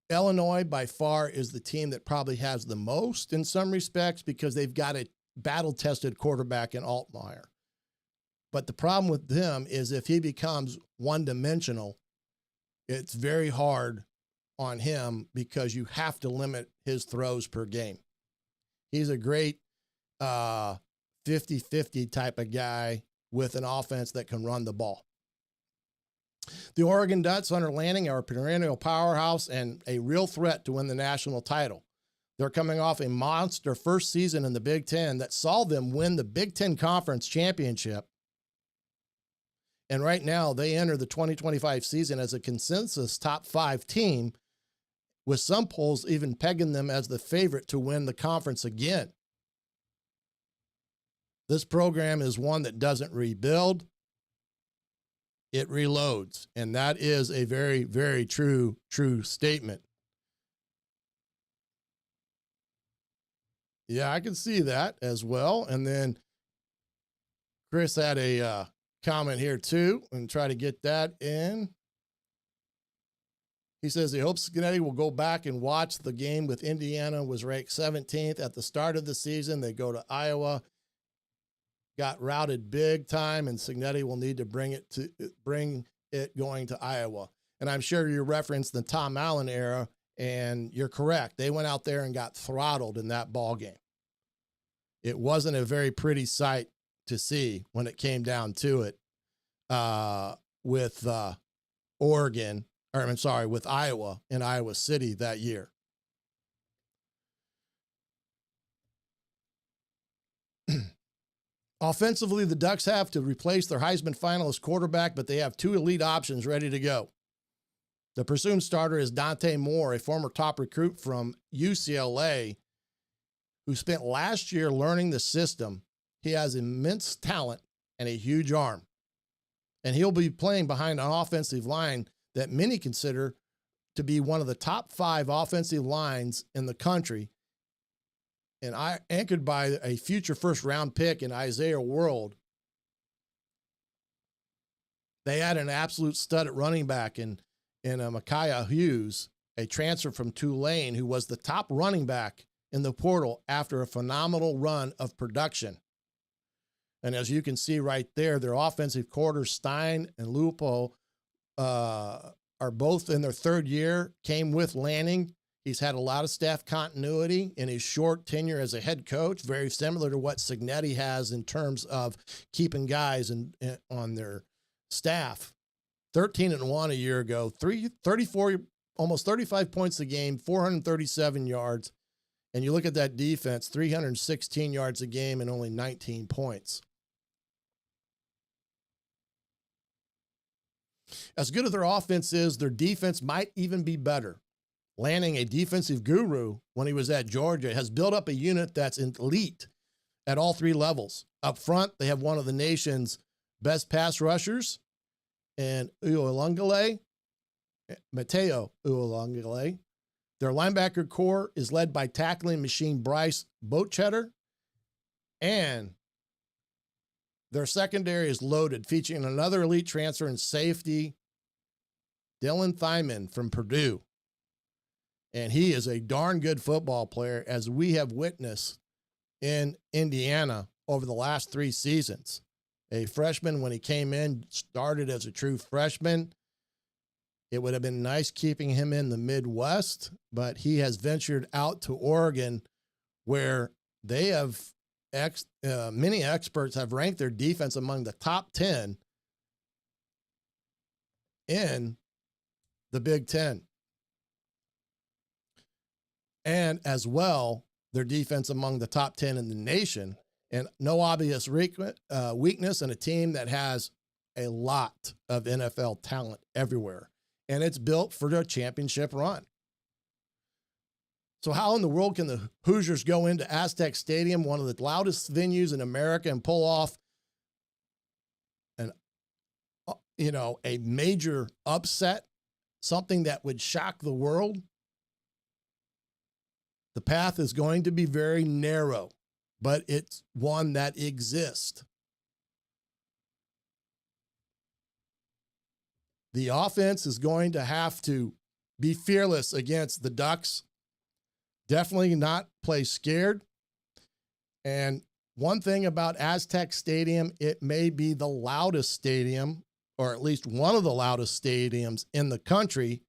Illinois, by far, is the team that probably has the most in some respects because they've got a battle-tested quarterback in Altmyer. But the problem with them is if he becomes one-dimensional, it's very hard on him because you have to limit his throws per game. He's a great 50-50 type of guy with an offense that can run the ball. The Oregon Ducks under Lanning are a perennial powerhouse and a real threat to win the national title. They're coming off a monster first season in the Big Ten that saw them win the Big Ten Conference Championship. And right now, they enter the 2025 season as a consensus top 5 team, with some polls even pegging them as the favorite to win the conference again. This program is one that doesn't rebuild. It reloads. And that is a very, very true statement. Yeah, I can see that as well. And then Chris had a comment here too, and try to get that in. He says he hopes Kinnick will go back and watch the game with Indiana was ranked 17th at the start of the season. They go to Iowa, got routed big time, and Cignetti will need to bring it going to Iowa. And I'm sure you referenced the Tom Allen era, and you're correct. They went out there and got throttled in that ball game. It wasn't a very pretty sight to see when it came down to it with with Iowa in Iowa City that year. Offensively, the Ducks have to replace their Heisman finalist quarterback, but they have two elite options ready to go. The presumed starter is Dante Moore, a former top recruit from UCLA, who spent last year learning the system. He has immense talent and a huge arm. And he'll be playing behind an offensive line that many consider to be one of the top 5 offensive lines in the country, and anchored by a future first-round pick in Isaiah World. They had an absolute stud at running back in Micaiah Hughes, a transfer from Tulane, who was the top running back in the portal after a phenomenal run of production. And as you can see right there, their offensive coordinators, Stein and Lupo, are both in their third year, came with Lanning. He's had a lot of staff continuity in his short tenure as a head coach, very similar to what Cignetti has in terms of keeping guys on their staff. 13-1 a year ago, 34, almost 35 points a game, 437 yards. And you look at that defense, 316 yards a game and only 19 points. As good as their offense is, their defense might even be better. Lanning, a defensive guru when he was at Georgia, has built up a unit that's elite at all 3 levels. Up front, they have one of the nation's best pass rushers, and Mateo Uolangale. Their linebacker core is led by tackling machine Bryce Bochetter, and their secondary is loaded, featuring another elite transfer in safety, Dylan Thyman from Purdue. And he is a darn good football player, as we have witnessed in Indiana over the last 3 seasons. A freshman, when he came in, started as a true freshman. It would have been nice keeping him in the Midwest, but he has ventured out to Oregon, where they have many experts have ranked their defense among the top 10 in the Big Ten. And as well, their defense among the top 10 in the nation, and no obvious weakness in a team that has a lot of NFL talent everywhere. And it's built for their championship run. So how in the world can the Hoosiers go into Aztec Stadium, one of the loudest venues in America, and pull off a major upset, something that would shock the world? The path is going to be very narrow, but it's one that exists. The offense is going to have to be fearless against the Ducks. Definitely not play scared. And one thing about Aztec Stadium, it may be the loudest stadium, or at least one of the loudest stadiums in the country,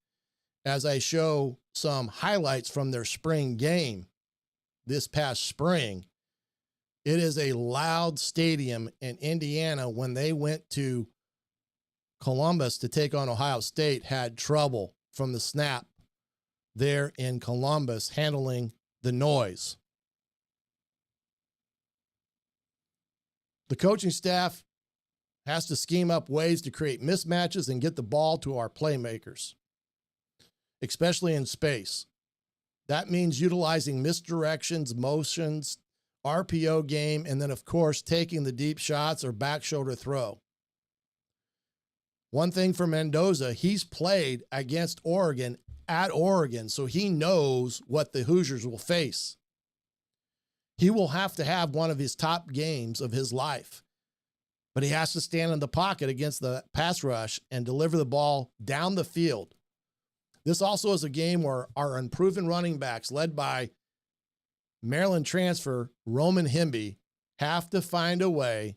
as I show some highlights from their spring game this past spring. It is a loud stadium in Indiana. When they went to Columbus to take on Ohio State, had trouble from the snap there in Columbus handling the noise. The coaching staff has to scheme up ways to create mismatches and get the ball to our playmakers, especially in space. That means utilizing misdirections, motions, RPO game, and then, of course, taking the deep shots or back shoulder throw. One thing for Mendoza, he's played against Oregon at Oregon, so he knows what the Hoosiers will face. He will have to have one of his top games of his life, but he has to stand in the pocket against the pass rush and deliver the ball down the field. This also is a game where our unproven running backs, led by Maryland transfer Roman Hemby, have to find a way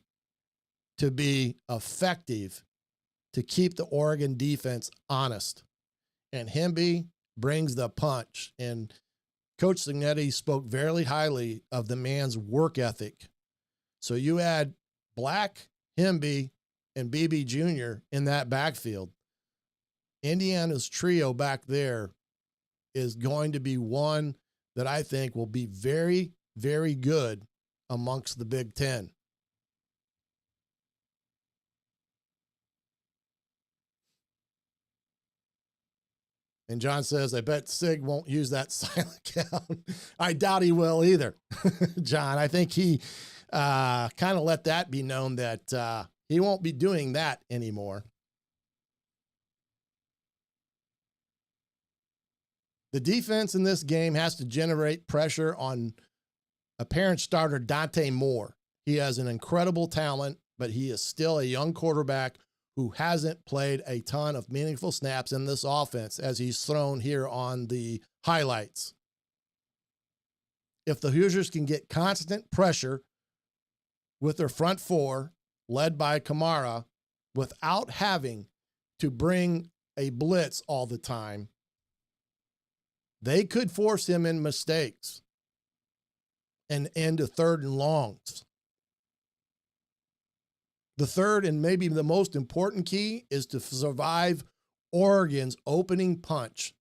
to be effective to keep the Oregon defense honest. And Hemby brings the punch. And Coach Signetti spoke very highly of the man's work ethic. So you add Black, Hemby, and BB Jr. in that backfield. Indiana's trio back there is going to be one that I think will be very, very good amongst the Big Ten. And John says, I bet Sig won't use that silent count. I doubt he will either, John. I think he kind of let that be known that he won't be doing that anymore. The defense in this game has to generate pressure on apparent starter Dante Moore. He has an incredible talent, but he is still a young quarterback who hasn't played a ton of meaningful snaps in this offense as he's thrown here on the highlights. If the Hoosiers can get constant pressure with their front four, led by Kamara, without having to bring a blitz all the time, they could force him in mistakes and end a 3rd and longs. The third and maybe the most important key is to survive Oregon's opening punch.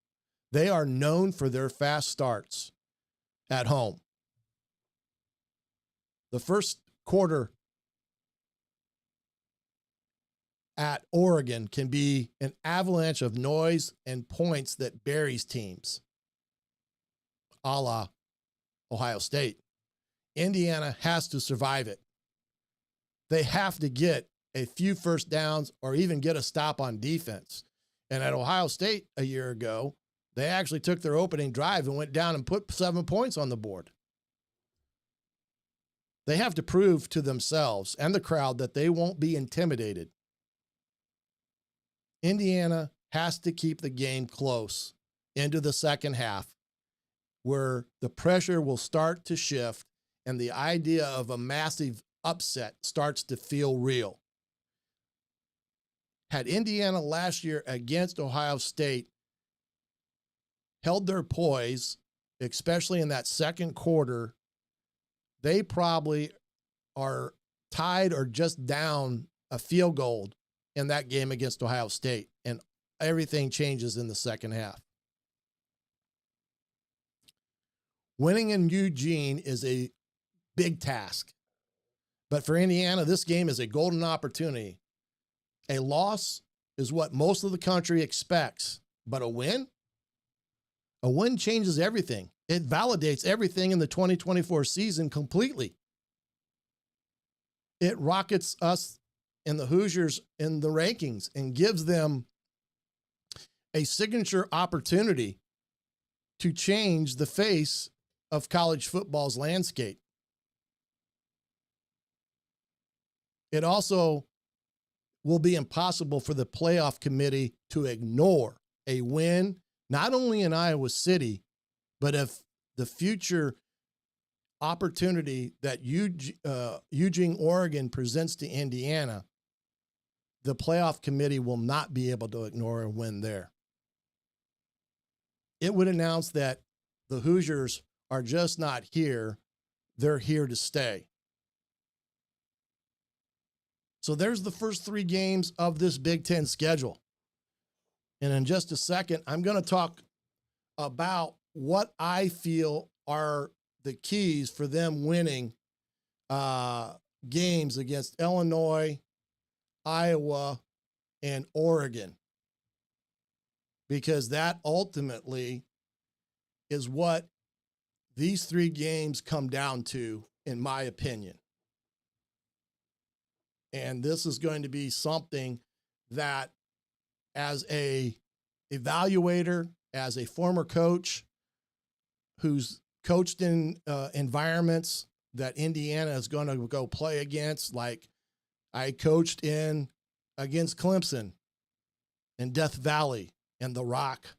They are known for their fast starts at home. The first quarter at Oregon can be an avalanche of noise and points that buries teams, a la Ohio State. Indiana has to survive it. They have to get a few first downs or even get a stop on defense. And at Ohio State a year ago, they actually took their opening drive and went down and put 7 points on the board. They have to prove to themselves and the crowd that they won't be intimidated. Indiana has to keep the game close into the second half, where the pressure will start to shift and the idea of a massive upset starts to feel real. Had Indiana last year against Ohio State held their poise, especially in that second quarter, they probably are tied or just down a field goal in that game against Ohio State, and everything changes in the second half. Winning in Eugene is a big task. But for Indiana, this game is a golden opportunity. A loss is what most of the country expects, but a win changes everything. It validates everything in the 2024 season completely. It rockets us and the Hoosiers in the rankings and gives them a signature opportunity to change the face of college football's landscape. It also will be impossible for the playoff committee to ignore a win, not only in Iowa City, but if the future opportunity that Eugene, Oregon presents to Indiana, the playoff committee will not be able to ignore a win there. It would announce that the Hoosiers are just not here, they're here to stay. So there's the first 3 games of this Big Ten schedule. And in just a second, I'm going to talk about what I feel are the keys for them winning games against Illinois, Iowa, and Oregon. Because that ultimately is what these 3 games come down to, in my opinion. And this is going to be something that, as a evaluator, as a former coach who's coached in environments that Indiana is going to go play against, like I coached in against Clemson and Death Valley and the Rock.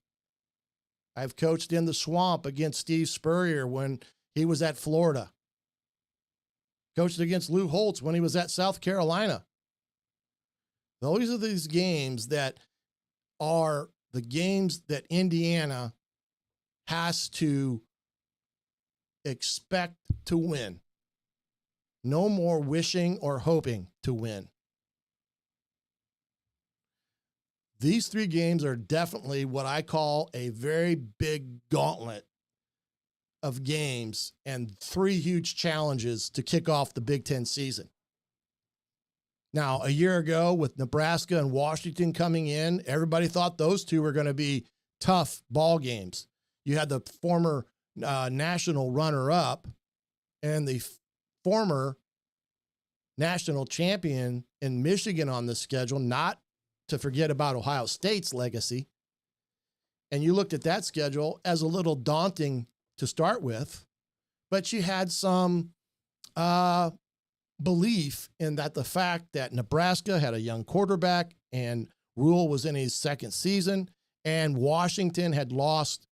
I've coached in the Swamp against Steve Spurrier when he was at Florida. Coached against Lou Holtz when he was at South Carolina. Those are these games that are the games that Indiana has to expect to win. No more wishing or hoping to win. These 3 games are definitely what I call a very big gauntlet of games and 3 huge challenges to kick off the Big Ten season. Now, a year ago with Nebraska and Washington coming in, everybody thought those 2 were going to be tough ball games. You had the former national runner-up and the former national champion in Michigan on the schedule, not to forget about Ohio State's legacy. And you looked at that schedule as a little daunting to start with, but you had some belief in that the fact that Nebraska had a young quarterback and Rule was in his 2nd season, and Washington had lost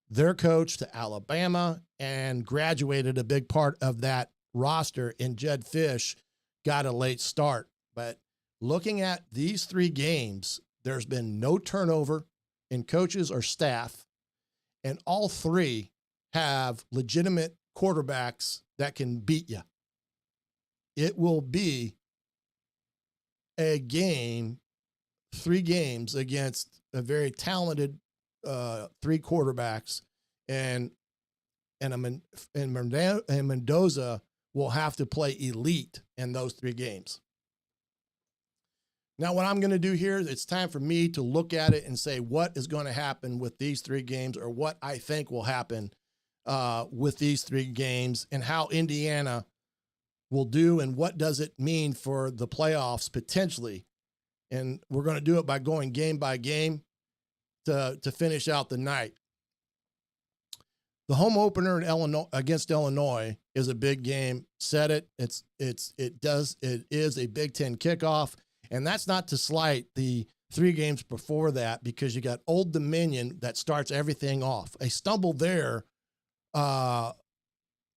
their coach to Alabama and graduated a big part of that roster, and Jed Fish got a late start. But looking at these 3 games, there's been no turnover in coaches or staff, and all 3 have legitimate quarterbacks that can beat you. It will be a game, 3 games against a very talented 3 quarterbacks, and Mendoza will have to play elite in those 3 games. Now, what I'm going to do here, it's time for me to look at it and say what is going to happen with these 3 games, or what I think will happen with these 3 games, and how Indiana will do, and what does it mean for the playoffs potentially. And we're going to do it by going game by game to finish out the night. The home opener in Illinois against Illinois is a big game. Said it. It is a Big Ten kickoff, and that's not to slight the 3 games before that, because you got Old Dominion that starts everything off. A stumble there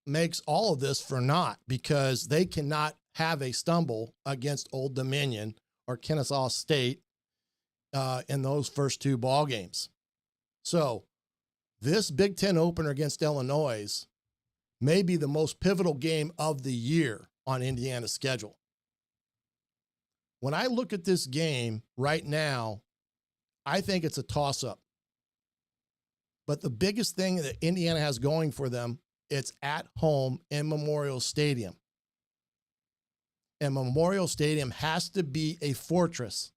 makes all of this for naught, because they cannot have a stumble against Old Dominion or Kennesaw State in those first 2 ball games. So this Big Ten opener against Illinois may be the most pivotal game of the year on Indiana's schedule. When I look at this game right now, I think it's a toss-up. But the biggest thing that Indiana has going for them, it's at home in Memorial Stadium. And Memorial Stadium has to be a fortress.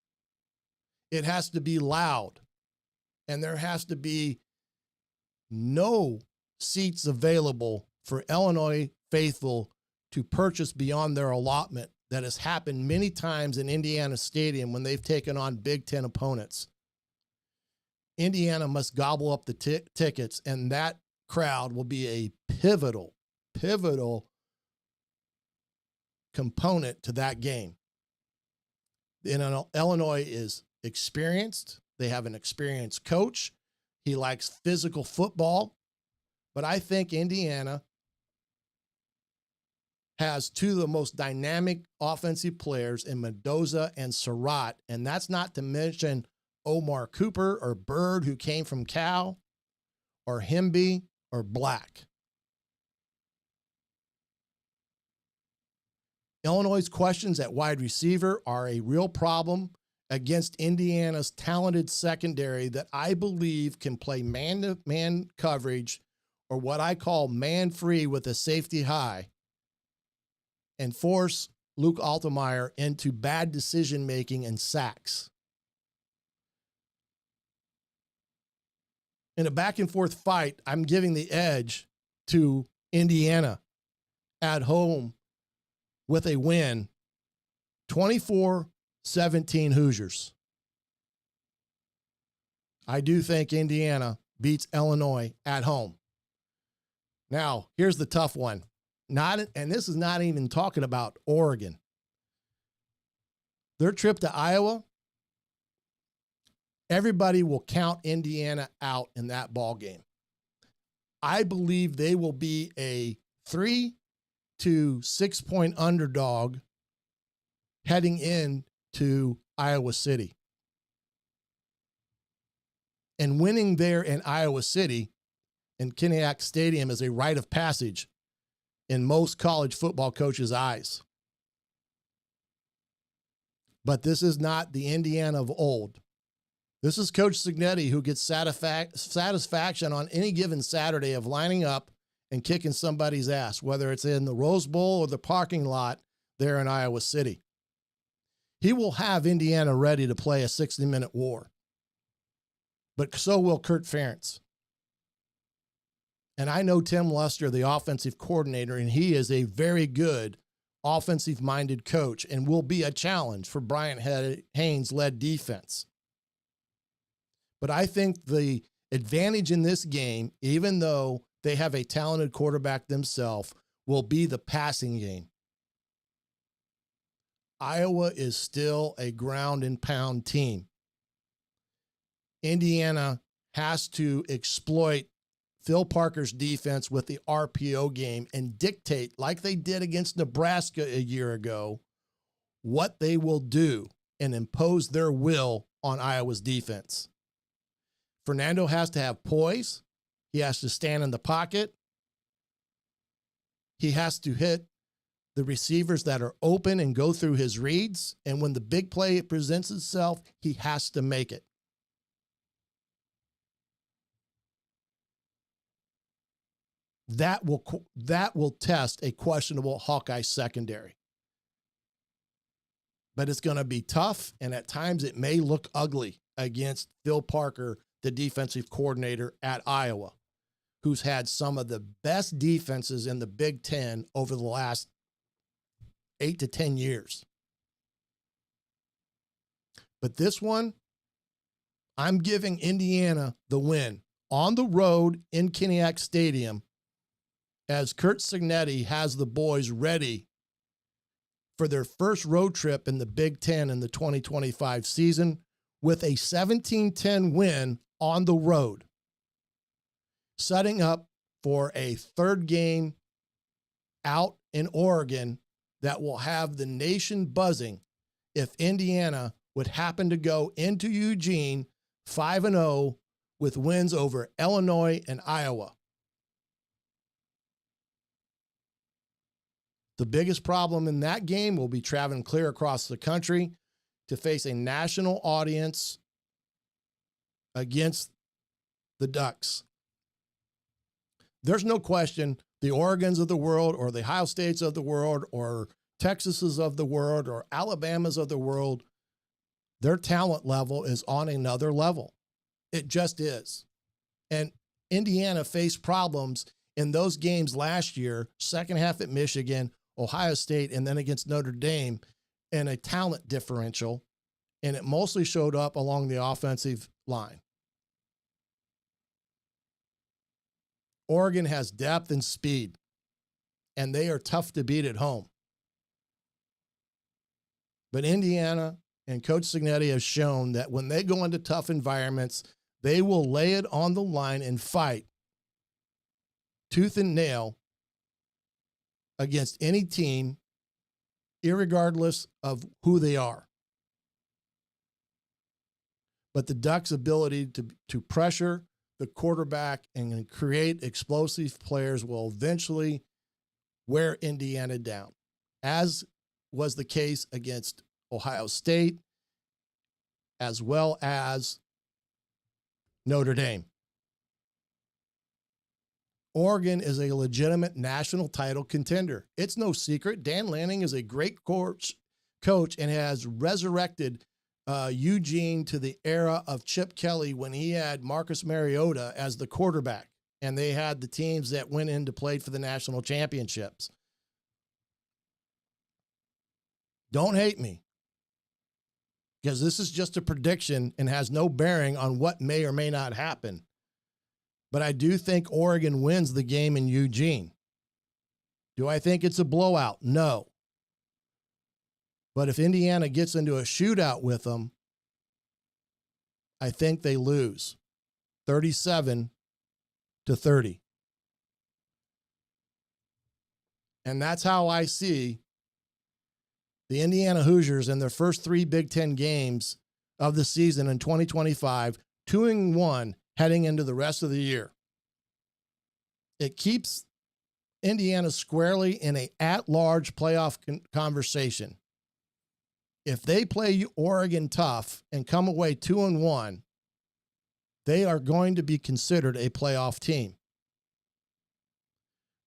It has to be loud. And there has to be no seats available for Illinois faithful to purchase beyond their allotment. That has happened many times in Indiana Stadium when they've taken on Big Ten opponents. Indiana must gobble up the tickets, and that crowd will be a pivotal component to that game. Illinois is experienced. They have an experienced coach. He likes physical football. But I think Indiana has 2 of the most dynamic offensive players in Mendoza and Surratt, and that's not to mention Omar Cooper or Bird, who came from Cal, or Hemby or Black. Illinois' questions at wide receiver are a real problem against Indiana's talented secondary that I believe can play man-to-man coverage, or what I call man-free with a safety high, and force Luke Altmyer into bad decision-making and sacks. In a back-and-forth fight, I'm giving the edge to Indiana at home with a win, 24-17 Hoosiers. I do think Indiana beats Illinois at home. Now, here's the tough one. And this is not even talking about Oregon. Their trip to Iowa, everybody will count Indiana out in that ball game. I believe they will be a 3 to 6 point underdog heading in to Iowa City. And winning there in Iowa City in Kinnick Stadium is a rite of passage in most college football coaches' eyes. But this is not the Indiana of old. This is Coach Cignetti, who gets satisfaction on any given Saturday of lining up and kicking somebody's ass, whether it's in the Rose Bowl or the parking lot there in Iowa City. He will have Indiana ready to play a 60-minute war. But so will Kirk Ferentz. And I know Tim Luster, the offensive coordinator, and he is a very good offensive-minded coach and will be a challenge for Bryant Haynes-led defense. But I think the advantage in this game, even though they have a talented quarterback themselves, will be the passing game. Iowa is still a ground and pound team. Indiana has to exploit Phil Parker's defense with the RPO game and dictate, like they did against Nebraska a year ago, what they will do and impose their will on Iowa's defense. Fernando has to have poise. He has to stand in the pocket. He has to hit the receivers that are open and go through his reads. And when the big play presents itself, he has to make it. That will test a questionable Hawkeye secondary. But it's going to be tough, and at times it may look ugly against Phil Parker, the defensive coordinator at Iowa, who's had some of the best defenses in the Big Ten over the last 8 to 10 years. But this one, I'm giving Indiana the win on the road in Kinnick Stadium, as Curt Cignetti has the boys ready for their first road trip in the Big Ten in the 2025 season with a 17-10 win on the road, setting up for a third game out in Oregon that will have the nation buzzing if Indiana would happen to go into Eugene 5-0 with wins over Illinois and Iowa. The biggest problem in that game will be traveling clear across the country to face a national audience against the Ducks. There's no question the Oregons of the world or the Ohio States of the world or Texases of the world or Alabamas of the world, their talent level is on another level. It just is. And Indiana faced problems in those games last year, second half at Michigan, Ohio State, and then against Notre Dame, in a talent differential, and it mostly showed up along the offensive line. Oregon has depth and speed, and they are tough to beat at home. But Indiana and Coach Cignetti have shown that when they go into tough environments, they will lay it on the line and fight tooth and nail against any team, irregardless of who they are. But the Ducks' ability to pressure the quarterback and create explosive players will eventually wear Indiana down, as was the case against Ohio State, as well as Notre Dame. Oregon is a legitimate national title contender. It's no secret. Dan Lanning is a great coach and has resurrected Eugene to the era of Chip Kelly when he had Marcus Mariota as the quarterback, and they had the teams that went in to play for the national championships. Don't hate me, because this is just a prediction and has no bearing on what may or may not happen. But I do think Oregon wins the game in Eugene. Do I think it's a blowout? No. But if Indiana gets into a shootout with them, I think they lose 37-30. And that's how I see the Indiana Hoosiers in their first 3 Big Ten games of the season in 2025, 2-1 heading into the rest of the year. It keeps Indiana squarely in a at-large playoff conversation. If they play Oregon tough and come away 2-1, they are going to be considered a playoff team.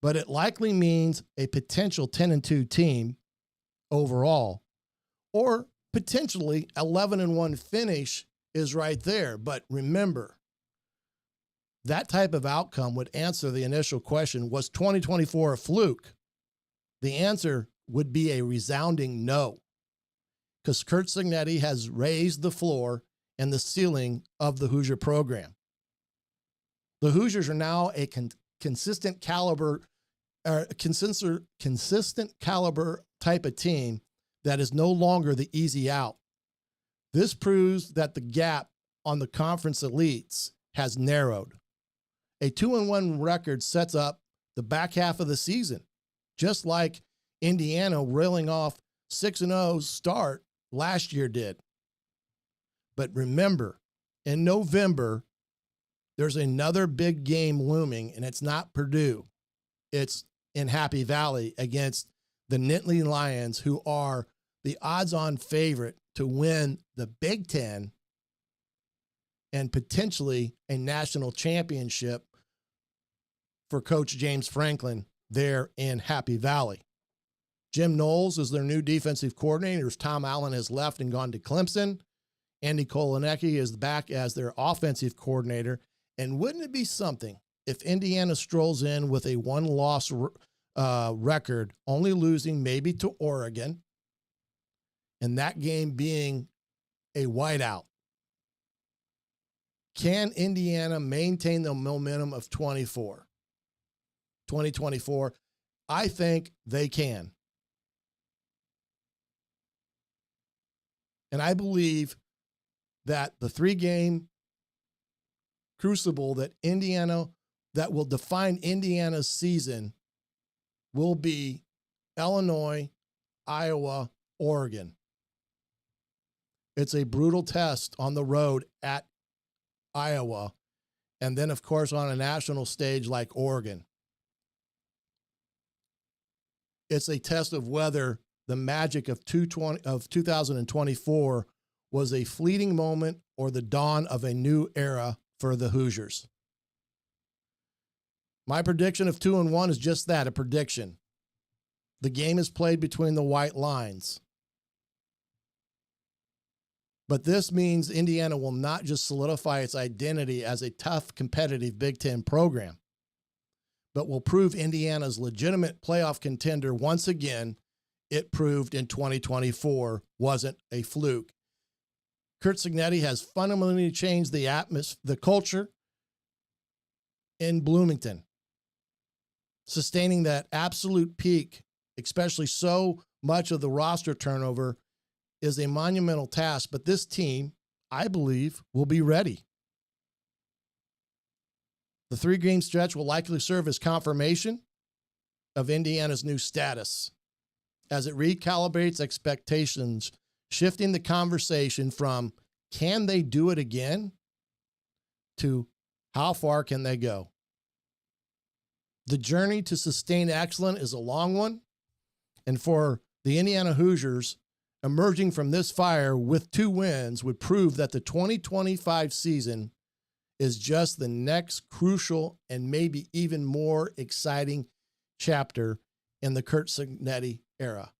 But it likely means a potential 10-2 team overall, or potentially 11-1 finish is right there. But remember, that type of outcome would answer the initial question, was 2024 a fluke? The answer would be a resounding no, because Curt Cignetti has raised the floor and the ceiling of the Hoosier program. The Hoosiers are now a consistent caliber type of team that is no longer the easy out. This proves that the gap on the conference elites has narrowed. A 2-1 record sets up the back half of the season, just like Indiana reeling off 6-0 start last year did. But remember, in November, there's another big game looming, and it's not Purdue. It's in Happy Valley against the Nittany Lions, who are the odds-on favorite to win the Big Ten and potentially a national championship for Coach James Franklin there in Happy Valley. Jim Knowles is their new defensive coordinator. Tom Allen has left and gone to Clemson. Andy Kolanecki is back as their offensive coordinator. And wouldn't it be something if Indiana strolls in with a 1-loss record, only losing maybe to Oregon, and that game being a whiteout? Can Indiana maintain the momentum of 2024? I think they can. And I believe that the 3-game crucible that will define Indiana's season will be Illinois, Iowa, Oregon. It's a brutal test on the road at Iowa, and then, of course, on a national stage like Oregon. It's a test of whether the magic of 2024 was a fleeting moment or the dawn of a new era for the Hoosiers. My prediction of 2-1 is just that, a prediction. The game is played between the white lines. But this means Indiana will not just solidify its identity as a tough, competitive Big Ten program, but will prove Indiana's legitimate playoff contender once again. It proved in 2024 wasn't a fluke. Curt Cignetti has fundamentally changed the atmosphere, the culture in Bloomington, sustaining that absolute peak, especially so much of the roster turnover, is a monumental task. But this team, I believe, will be ready. The 3-game stretch will likely serve as confirmation of Indiana's new status as it recalibrates expectations, shifting the conversation from can they do it again to how far can they go. The journey to sustain excellence is a long one, and for the Indiana Hoosiers, emerging from this fire with 2 wins would prove that the 2025 season is just the next crucial and maybe even more exciting chapter in the Curt Cignetti era.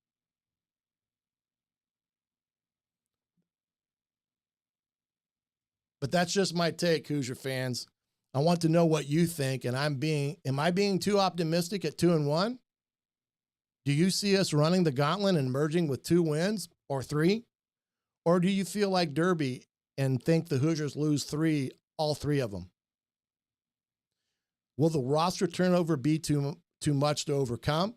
But that's just my take, Hoosier fans. I want to know what you think, and am I being too optimistic at 2-1? Do you see us running the gauntlet and merging with 2 wins or 3? Or do you feel like Derby and think the Hoosiers lose all 3 of them? Will the roster turnover be too much to overcome?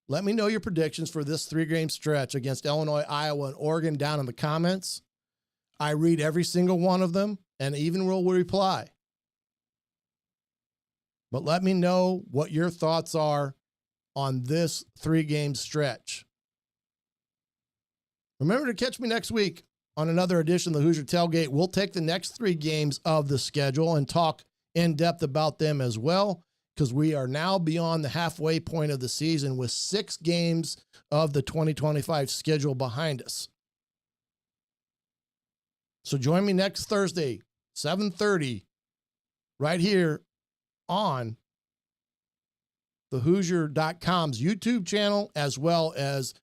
Let me know your predictions for this 3-game stretch against Illinois, Iowa, and Oregon down in the comments. I read every single one of them and even will reply. But let me know what your thoughts are on this 3-game stretch. Remember to catch me next week on another edition of the Hoosier Tailgate. We'll take the next 3 games of the schedule and talk in depth about them as well, because we are now beyond the halfway point of the season with 6 games of the 2025 schedule behind us. So join me next Thursday, 7:30, right here on the Hoosier.com's YouTube channel, as well as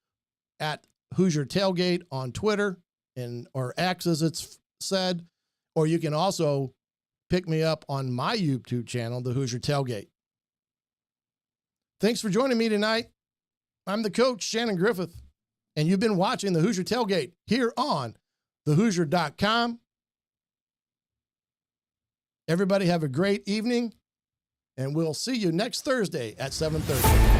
at Hoosier Tailgate on Twitter or X, as it's said, or you can also pick me up on my YouTube channel, the Hoosier Tailgate. Thanks for joining me tonight. I'm the coach, Shannon Griffith, and you've been watching the Hoosier Tailgate here on thehoosier.com. Everybody have a great evening, and we'll see you next Thursday at 7:30.